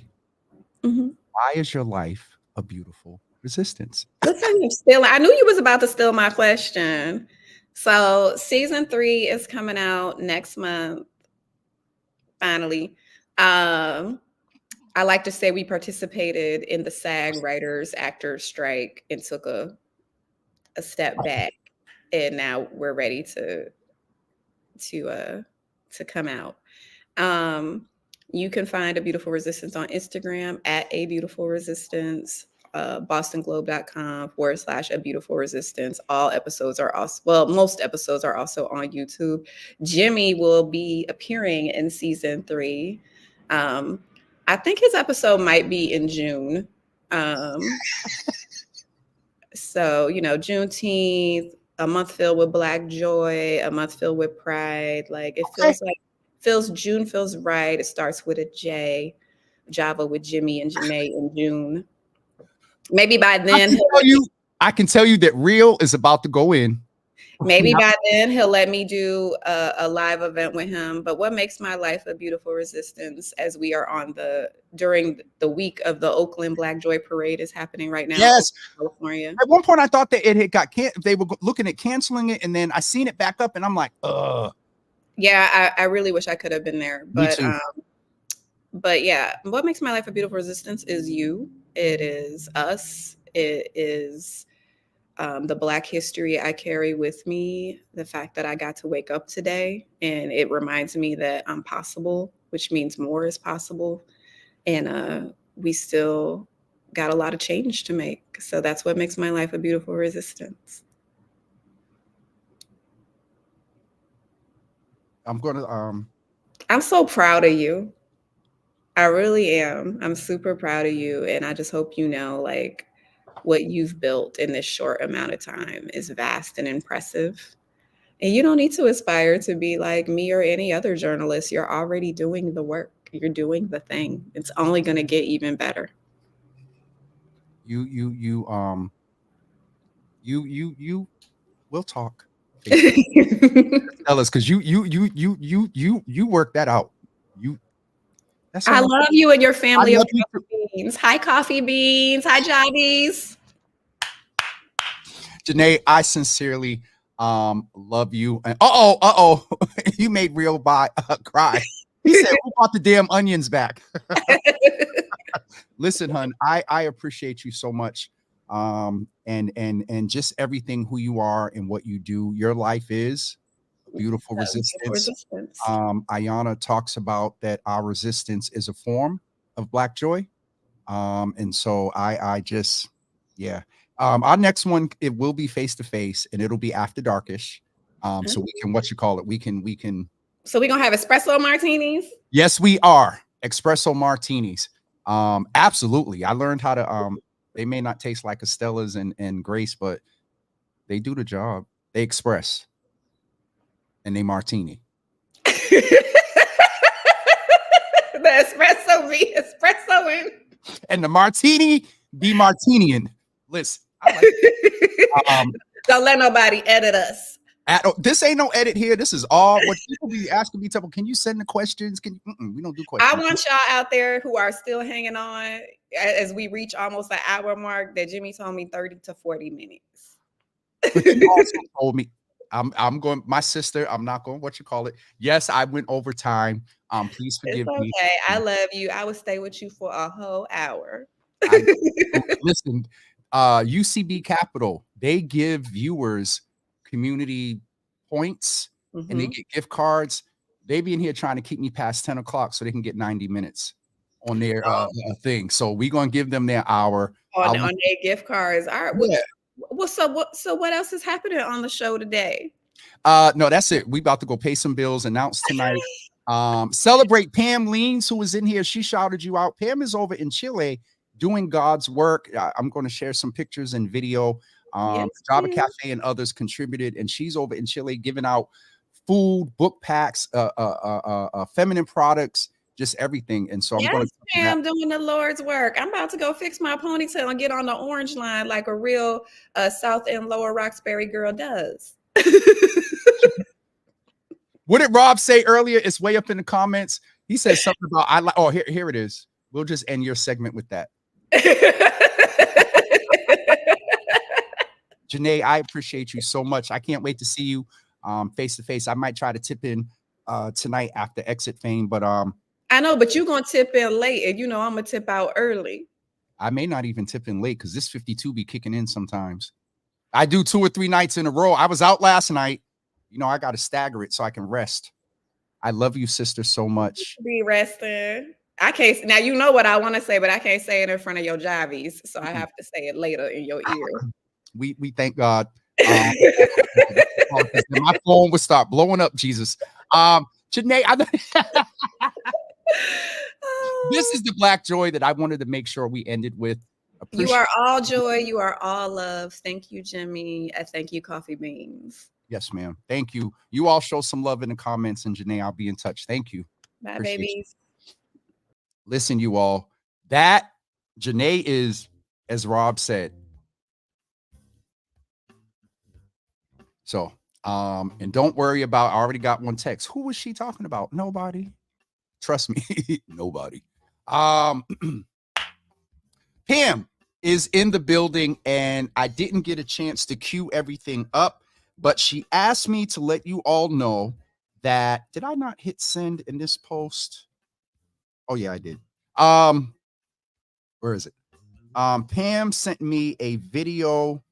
why is your life a beautiful resistance? Listen, I knew you was about to steal my question. So season 3 is coming out next month. Finally. I like to say we participated in the SAG writers actors strike and took a step back, and now we're ready to come out. You can find A Beautiful Resistance on Instagram at A Beautiful Resistance, bostonglobe.com/A Beautiful Resistance. All episodes are also, well, most episodes are also on YouTube. Jimmy will be appearing in season 3. I think his episode might be in June. So, Juneteenth, a month filled with Black joy, a month filled with pride. Like it June feels right. It starts with a J, Java with Jimmy and Jeneè in June. Maybe by then I can tell you that Real is about to go in. Maybe by then he'll let me do a live event with him. But what makes my life a beautiful resistance, as we are during the week of the Oakland Black Joy Parade is happening right now. Yes, in California. At one point, I thought that it had got they were looking at canceling it, and then I seen it back up, and I'm like, ugh. Yeah, I really wish I could have been there. Me too. But yeah, what makes my life a beautiful resistance is you. It is us. It is the Black history I carry with me, the fact that I got to wake up today, and it reminds me that I'm possible, which means more is possible. And we still got a lot of change to make. So that's what makes my life a beautiful resistance. I'm so proud of you. I really am. I'm super proud of you. And I just hope you know, like, what you've built in this short amount of time is vast and impressive. And you don't need to aspire to be like me or any other journalist. You're already doing the work. You're doing the thing. It's only going to get even better. We'll talk. Tell us, because you work that out. I love you and your family of coffee beans. Hi, coffee beans. Hi, jobbies. Jeneè, I sincerely love you. And you made Real cry. He said, "Who bought the damn onions back?" Listen, hun, I appreciate you so much. And just everything who you are and what you do. Your life is a beautiful resistance. Ayanna talks about that our resistance is a form of Black joy. And so I just, yeah. Our next one, it will be face to face, and it'll be after darkish. So we can, we can. So we're gonna have espresso martinis? Yes, we are. Espresso martinis. Absolutely. I learned how to they may not taste like Estella's and Grace, but they do the job. They express and they martini. The espresso be espressoing. And the martini be martinian. Listen, I like it. Don't let nobody edit us. This ain't no edit here. This is all what people be asking me. Can you send the questions? We don't do questions. I want y'all out there who are still hanging on as we reach almost an hour mark. That Jimmy told me 30 to 40 minutes. But you also told me I'm going. My sister, I'm not going. What you call it? Yes, I went over time. Please forgive me. Okay, I love you. I would stay with you for a whole hour. Listen, UCB Capital, they give viewers community points and they get gift cards. They be in here trying to keep me past 10 o'clock so they can get 90 minutes on their thing. So we're gonna give them their hour on their gift cards. All right. Yeah. So what else is happening on the show today? No, that's it. We about to go pay some bills. Announce tonight. Celebrate Pam Leans, who was in here. She shouted you out. Pam is over in Chile doing God's work. I'm going to share some pictures and video. Yes, Java please. Cafe and others contributed, and she's over in Chile giving out food, book packs, feminine products, just everything. And so I'm going Yes, to ma'am, doing the Lord's work. I'm about to go fix my ponytail and get on the orange line like a real South End Lower Roxbury girl does. What did Rob say earlier? It's way up in the comments. He says something about I like. Oh, here it is. We'll just end your segment with that. Jeneè, I appreciate you so much. I can't wait to see you face to face. I might try to tip in tonight after Exit Fame, but I know, but you're gonna tip in late, and you know I'm gonna tip out early. I may not even tip in late because this 52 be kicking in sometimes. I do 2 or 3 nights in a row. I was out last night. You know, I got to stagger it so I can rest. I love you, sister, so much. Be resting. I can't now. You know what I want to say, but I can't say it in front of your Javies, so I have to say it later in your ear. We thank God. My phone would start blowing up. Jesus, Jeneè, this is the Black joy that I wanted to make sure we ended with. You are all joy. You are all love. Thank you, Jimmy. Thank you, Coffee Beans. Yes, ma'am. Thank you. You all show some love in the comments, and Jeneè, I'll be in touch. Thank you. Bye, babies. Listen, you all, that Jeneè is, as Rob said. So, and don't worry about, I already got one text. Who was she talking about? Nobody. Trust me, nobody. Pam is in the building, and I didn't get a chance to cue everything up, but she asked me to let you all know that, did I not hit send in this post? Oh yeah, I did. Where is it? Pam sent me a video.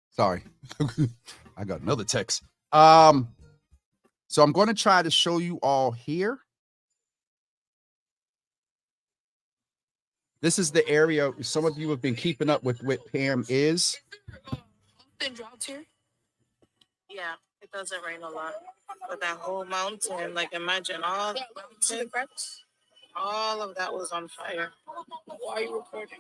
Sorry, I got another text. So I'm going to try to show you all here. This is the area some of you have been keeping up with what Pam is. Often droughts here? Yeah, it doesn't rain a lot. But that whole mountain, like imagine all that mountain, all of that was on fire. Why are you recording?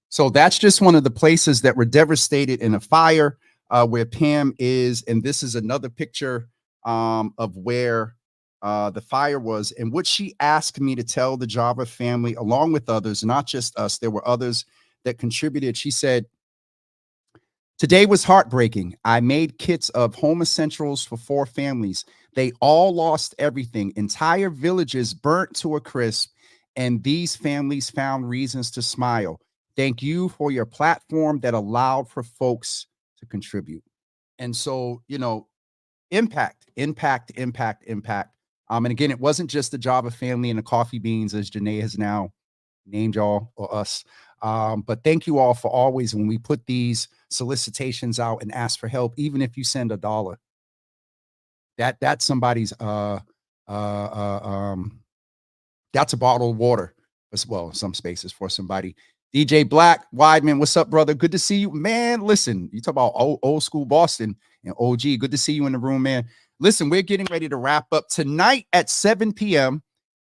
So that's just one of the places that were devastated in a fire where Pam is. And this is another picture of where the fire was. And what she asked me to tell the Java family, along with others, not just us, there were others that contributed. She said, today was heartbreaking. I made kits of home essentials for 4 families. They all lost everything. Entire villages burnt to a crisp. And these families found reasons to smile. Thank you for your platform that allowed for folks to contribute. And so, you know, impact. And again, it wasn't just the Java family and the Coffee Beans, as Jeneè has now named y'all or us. But thank you all for always, when we put these solicitations out and ask for help, even if you send $1, that's somebody's that's a bottle of water as well in some spaces for somebody. DJ Black Wideman, what's up, brother? Good to see you, man. Listen, you talk about old school Boston and OG. Good to see you in the room, man. Listen, we're getting ready to wrap up tonight at 7 p.m.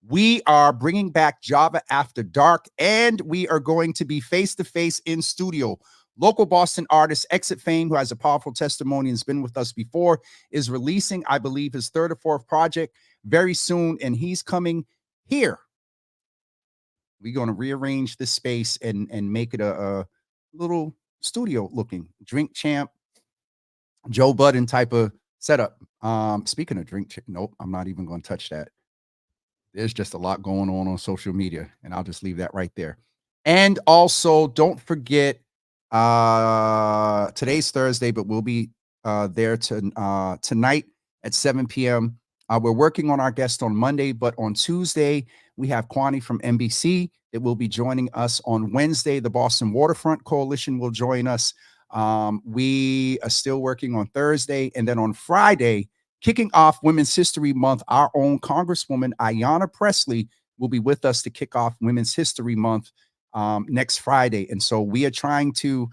We are bringing back Java After Dark, and we are going to be face-to-face in studio. Local Boston artist Exit Fame, who has a powerful testimony and has been with us before, is releasing, I believe, his 3rd or 4th project very soon, and he's coming here. We're going to rearrange this space and make it a little studio looking Drink Champ, Joe Budden type of setup. Speaking of nope, I'm not even going to touch that. There's just a lot going on social media, and I'll just leave that right there. And also, don't forget, today's Thursday, but we'll be there tonight at 7 p.m. We're working on our guest on Monday, but on Tuesday, we have Kwani from NBC that will be joining us. On Wednesday, the Boston Waterfront Coalition will join us. We are still working on Thursday. And then on Friday, kicking off Women's History Month, our own Congresswoman Ayanna Pressley will be with us to kick off Women's History Month next Friday. And so we are trying to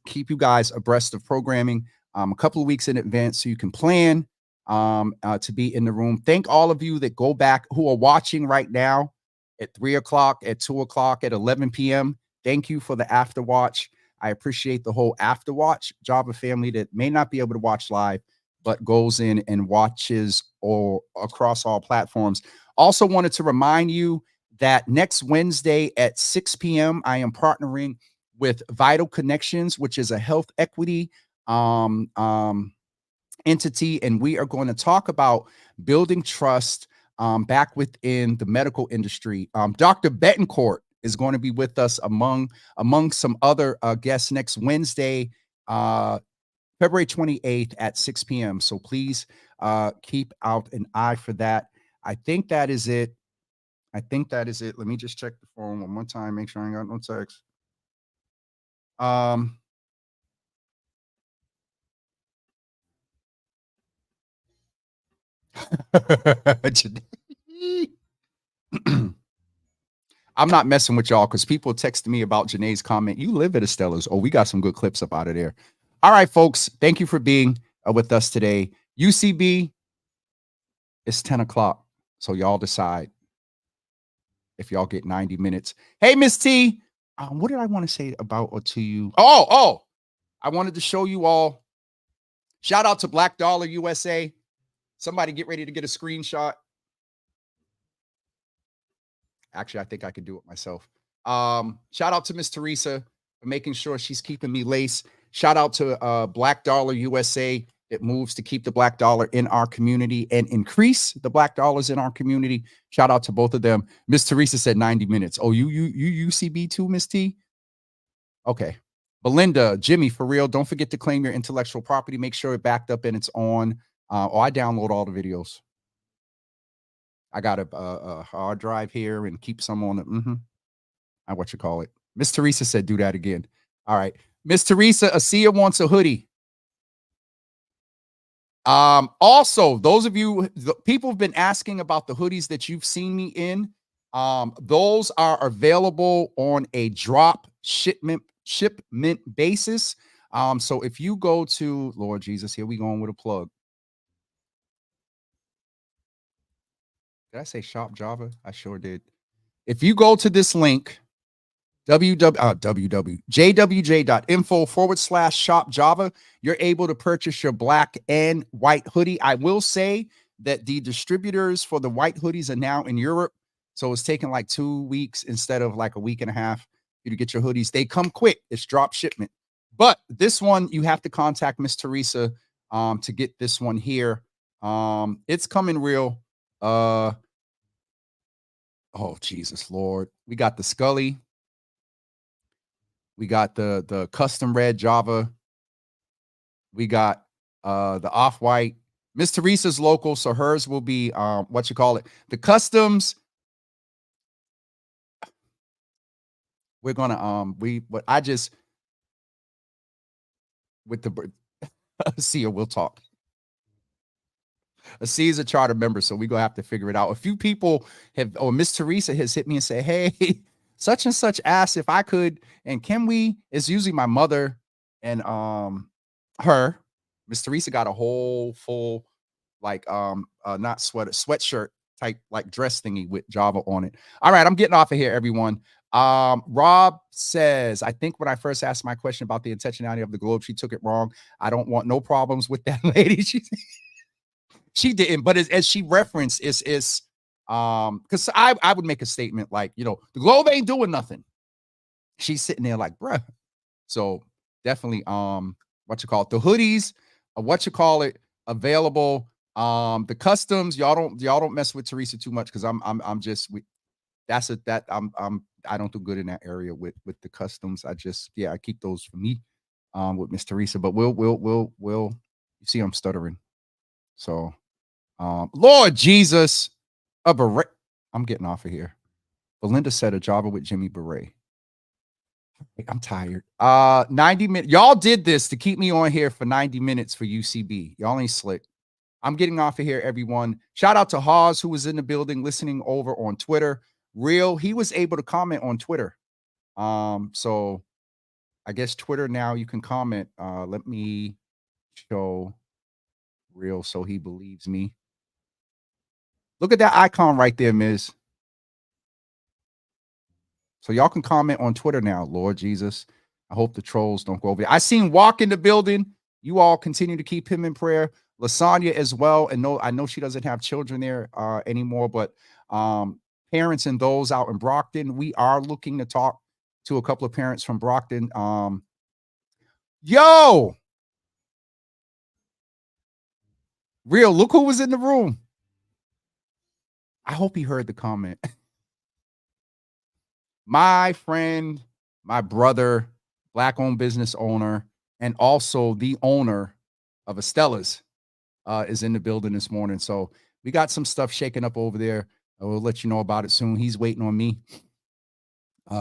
keep you guys abreast of programming a couple of weeks in advance so you can plan to be in the room. Thank all of you that go back who are watching right now at 3 o'clock, at 2 o'clock, at 11 p.m. Thank you for the after watch. I appreciate the whole after watch Java family that may not be able to watch live, but goes in and watches or across all platforms. Also wanted to remind you that next Wednesday at 6 p.m., I am partnering with Vital Connections, which is a health equity entity, and we are going to talk about building trust back within the medical industry. Dr. Betancourt is going to be with us among some other guests next Wednesday, February 28th at 6 p.m. So please keep out an eye for that. I think that is it. Let me just check the phone one more time, make sure I ain't got no text. I'm not messing with y'all because people texted me about Jeneè's comment. You live at Estella's. Oh, we got some good clips up out of there. All right, folks. Thank you for being with us today. UCB, it's 10 o'clock. So y'all decide if y'all get 90 minutes. Hey, Miss T, what did I want to say about or to you? Oh, I wanted to show you all. Shout out to Black Dollar USA. Somebody get ready to get a screenshot. Actually, I think I could do it myself. Shout out to Miss Teresa for making sure she's keeping me laced. Shout out to Black Dollar USA that moves to keep the Black Dollar in our community and increase the Black Dollars in our community. Shout out to both of them. Miss Teresa said 90 minutes. Oh, you UCB too, Miss T? Okay. Belinda, Jimmy, for real, don't forget to claim your intellectual property. Make sure it backed up and it's on. I download all the videos. I got a hard drive here and keep some on it. What you call it. Miss Teresa said, do that again. All right. Miss Teresa, Asia wants a hoodie. Also, those of you, people have been asking about the hoodies that you've seen me in. Those are available on a drop shipment basis. So if you go to, Lord Jesus, here we going with a plug. Did I say Shop Java? I sure did. If you go to this link, jwj.info/shop Java, you're able to purchase your black and white hoodie. I will say that the distributors for the white hoodies are now in Europe. So it's taking like 2 weeks instead of like a week and a half for you to get your hoodies. They come quick. It's drop shipment. But this one, you have to contact Miss Teresa to get this one here. It's coming real. Oh, Jesus, Lord. We got the Scully. We got the custom red Java. We got the off-white. Miss Teresa's local, so hers will be the customs. We're gonna with the Sia, we'll talk. Asia's a charter member, so we're gonna have to figure it out. A few people have, or Miss Teresa has hit me and said, hey, such and such asked if I could, and can we? It's usually my mother and her. Miss Teresa got a whole full not sweatshirt type like dress thingy with Java on it. All right, I'm getting off of here, everyone. Rob says, I think when I first asked my question about the intentionality of the globe, she took it wrong. I don't want no problems with that lady. She didn't, but as she referenced, is because I would make a statement like, the globe ain't doing nothing. She's sitting there like, bruh. So definitely, the hoodies, available. The customs, y'all don't mess with Teresa too much because I don't do good in that area with the customs. I keep those for me with Miss Teresa, but we'll you see I'm stuttering. So Lord Jesus, a beret. I'm getting off of here. Belinda said a Java with Jimmy Beret. I'm tired. 90 minutes. Y'all did this to keep me on here for 90 minutes for UCB. Y'all ain't slick. I'm getting off of here, everyone. Shout out to Hawes, who was in the building listening over on Twitter. He was able to comment on Twitter. So I guess Twitter now you can comment. Let me show Real, so he believes me. Look at that icon right there, Ms. So y'all can comment on Twitter now. Lord Jesus, I hope the trolls don't go over there. I seen Walk in the building. You all continue to keep him in prayer. Lasagna as well. And no, I know she doesn't have children there anymore, but parents and those out in Brockton, we are looking to talk to a couple of parents from Brockton. Yo, real, look who was in the room. I hope he heard the comment. My friend, my brother, Black-owned business owner, and also the owner of Estella's is in the building this morning. So we got some stuff shaking up over there. I will let you know about it soon. He's waiting on me.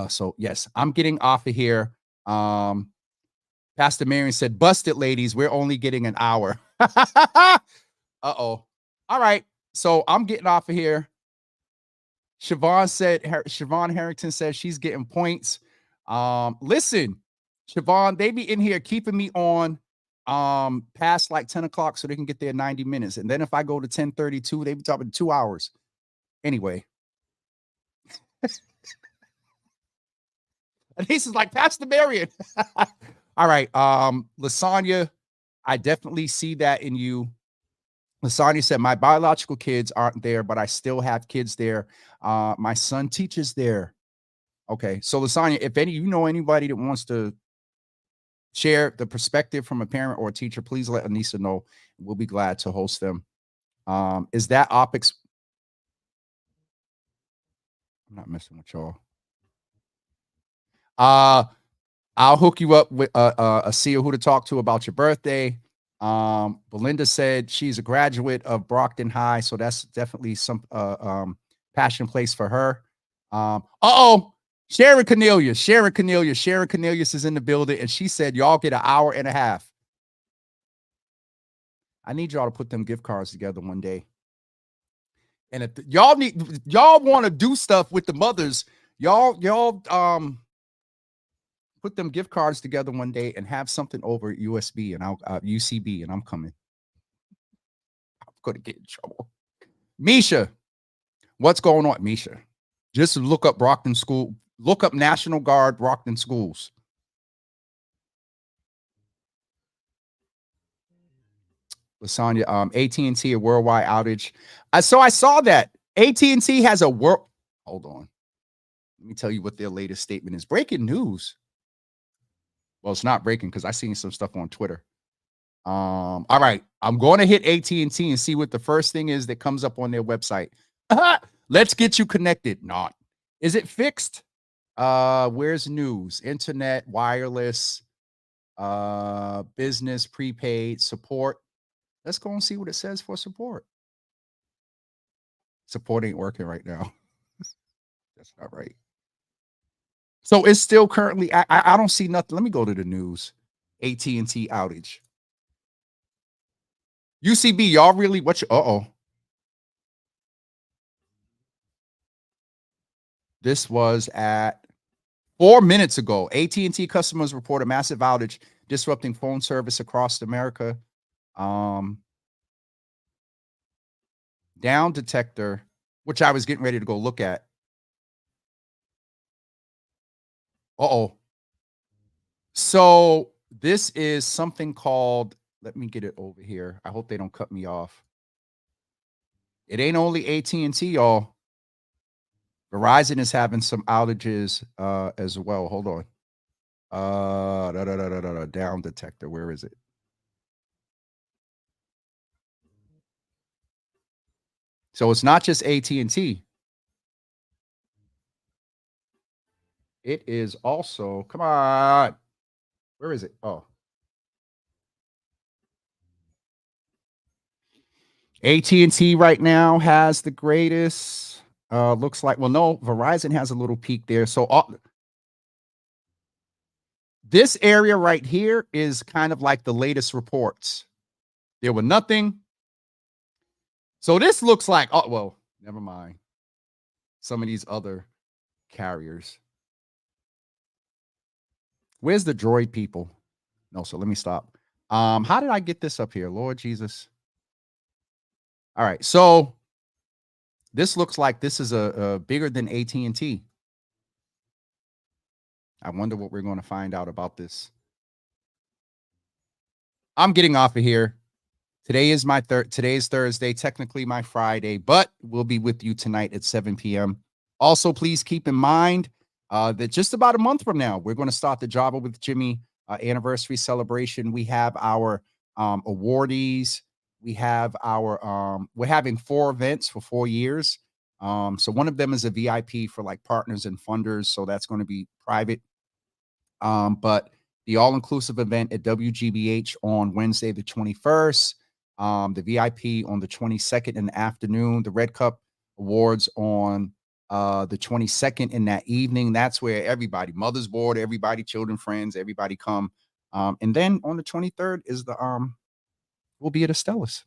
So yes, I'm getting off of here. Pastor Marion said, busted, ladies. We're only getting an hour. Uh-oh. All right. So I'm getting off of here. Siobhan Harrington says she's getting points. Listen, Siobhan, they be in here keeping me on past like 10 o'clock so they can get there 90 minutes. And then if I go to 10:32, they be talking 2 hours. Anyway. And he's like, Pastor Marion. All right. Lasagna, I definitely see that in you. Lasagna said, my biological kids aren't there, but I still have kids there. My son teaches there. Okay. So Lasagna, if you know anybody that wants to share the perspective from a parent or a teacher, please let Anissa know. We'll be glad to host them. Is that OPEX? I'm not messing with y'all. I'll hook you up with a seer who to talk to about your birthday. Belinda said she's a graduate of Brockton High, so that's definitely some passion place for her. Sharon Cornelius is in the building, and she said y'all get an hour and a half. I need y'all to put them gift cards together one day. And if y'all want to do stuff with the mothers, y'all put them gift cards together one day and have something over at USB and UCB, and I'm coming. I'm gonna get in trouble. Misha, what's going on, Misha? Just look up Brockton School. Look up National Guard Brockton Schools. Lasagna, AT&T, a worldwide outage. So I saw that AT&T has a hold on. Let me tell you what their latest statement is. Breaking news. Well, it's not breaking because I seen some stuff on Twitter. All right. I'm going to hit AT&T and see what the first thing is that comes up on their website. Let's get you connected. Not. Is it fixed? Where's news? Internet, wireless, business, prepaid, support. Let's go and see what it says for support. Support ain't working right now. That's not right. So it's still currently, I don't see nothing. Let me go to the news. AT&T outage. UCB, y'all really, This was at 4 minutes ago. AT&T customers report a massive outage disrupting phone service across America. Down detector, which I was getting ready to go look at. So this is something called, let me get it over here. I hope they don't cut me off. It ain't only AT&T, y'all. Verizon is having some outages as well. Hold on. Down detector. Where is it? So it's not just AT&T. It is also, come on. Where is it? Oh. AT&T right now has the greatest, looks like, well, no, Verizon has a little peak there. So this area right here is kind of like the latest reports. There were nothing. So this looks like, oh, well, never mind. Some of these other carriers. Where's the Droid people? No, so let me stop. How did I get this up here? Lord Jesus. All right. So this looks like this is a bigger than AT&T. I wonder what we're going to find out about this. I'm getting off of here. Today is today's Thursday, technically my Friday, but we'll be with you tonight at 7 p.m. Also, please keep in mind that just about a month from now, we're going to start the Java with Jimmy anniversary celebration. We have our awardees. We have our we're having 4 events for 4 years. So one of them is a VIP for like partners and funders. So that's going to be private. But the all-inclusive event at WGBH on Wednesday, the 21st, the VIP on the 22nd in the afternoon, the Red Cup Awards on the 22nd in that evening. That's where everybody, Mother's Board, everybody, children, friends, everybody come. And then on the 23rd is the we'll be at Estella's.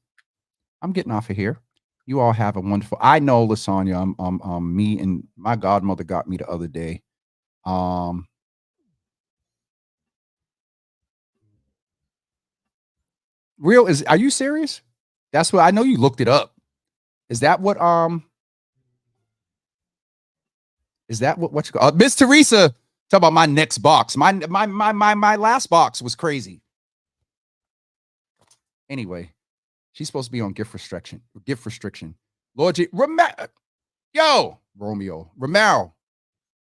I'm getting off of here. You all have a wonderful. I know, Lasagna. Me and my godmother got me the other day. Real is, are you serious? That's what I know. You looked it up. Is that what what you call Miss Teresa? Talk about my next box. My last box was crazy. Anyway, she's supposed to be on gift restriction. Lord G, Romeo,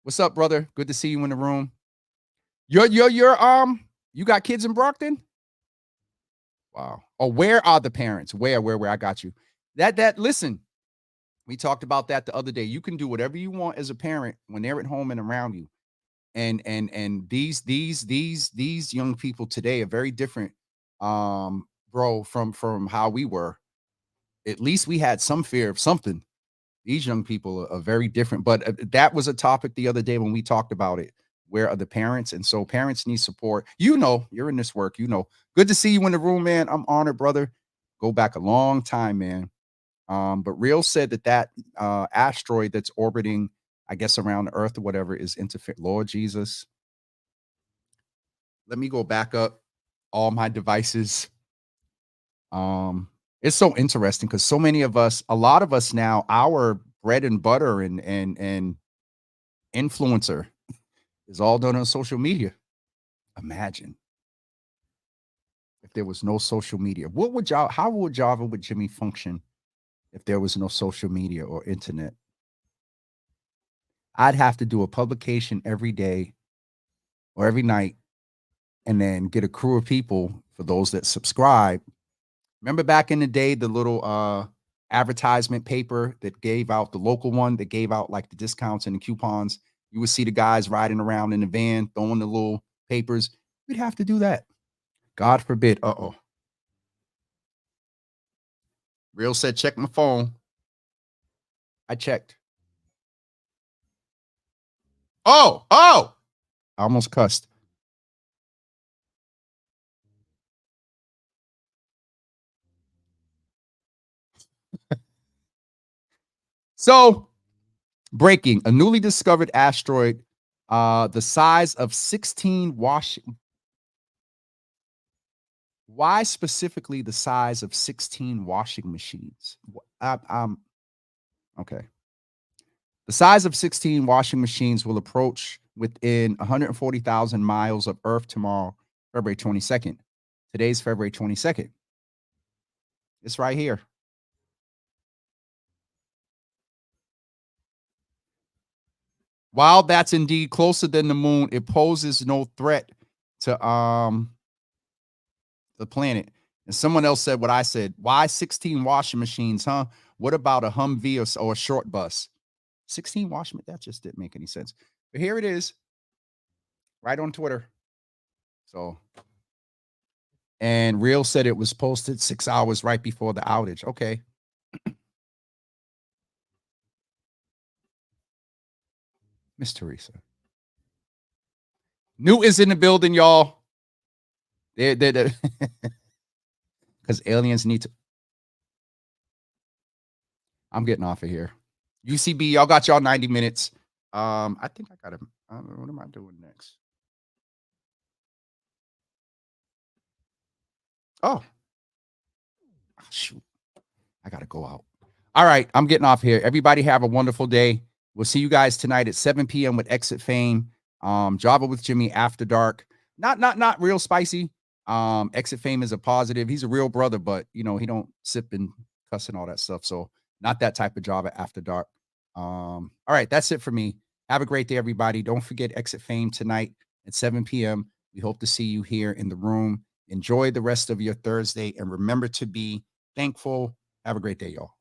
what's up, brother? Good to see you in the room. You got kids in Brockton? Wow. Oh, where are the parents? Where? I got you. Listen, we talked about that the other day. You can do whatever you want as a parent when they're at home and around you. And these young people today are very different, bro, from how we were. At least we had some fear of something. These young people are very different. But that was a topic the other day when we talked about it. Where are the parents? And so parents need support. You know, you're in this work. You know, good to see you in the room, man. I'm honored, brother. Go back a long time, man. But Real said that asteroid that's orbiting, I guess, around the Earth or whatever is Lord Jesus. Let me go back up all my devices. It's so interesting because so many of us, a lot of us now, our bread and butter and influencer is all done on social media. Imagine if there was no social media. How would Java with Jimmy function if there was no social media or internet? I'd have to do a publication every day or every night and then get a crew of people for those that subscribe. Remember back in the day, the little advertisement paper that gave out, the local one that gave out like the discounts and the coupons. You would see the guys riding around in the van, throwing the little papers. We'd have to do that. God forbid. Uh-oh. Real said, check my phone. I checked. Oh, I almost cussed. So, breaking, a newly discovered asteroid, the size of 16 Why specifically the size of 16 washing machines? Okay. The size of 16 washing machines will approach within 140,000 miles of Earth tomorrow, February 22nd. Today's February 22nd. It's right here. While that's indeed closer than the moon, it poses no threat to the planet. And someone else said what I said. Why 16 washing machines, huh? What about a Humvee or a short bus? 16 washing machines? That just didn't make any sense. But here it is, right on Twitter. So, and Real said it was posted 6 hours right before the outage. Okay. Miss Teresa. New is in the building, y'all. Because aliens need to. I'm getting off of here. UCB, y'all got y'all 90 minutes. I think I got him. What am I doing next? Oh, shoot. I got to go out. All right, I'm getting off here. Everybody have a wonderful day. We'll see you guys tonight at 7 p.m. with Exit Fame. Java with Jimmy After Dark. Not real spicy. Exit Fame is a positive. He's a real brother, but he don't sip and cuss and all that stuff. So not that type of Java After Dark. All right, that's it for me. Have a great day, everybody. Don't forget Exit Fame tonight at 7 p.m. We hope to see you here in the room. Enjoy the rest of your Thursday and remember to be thankful. Have a great day, y'all.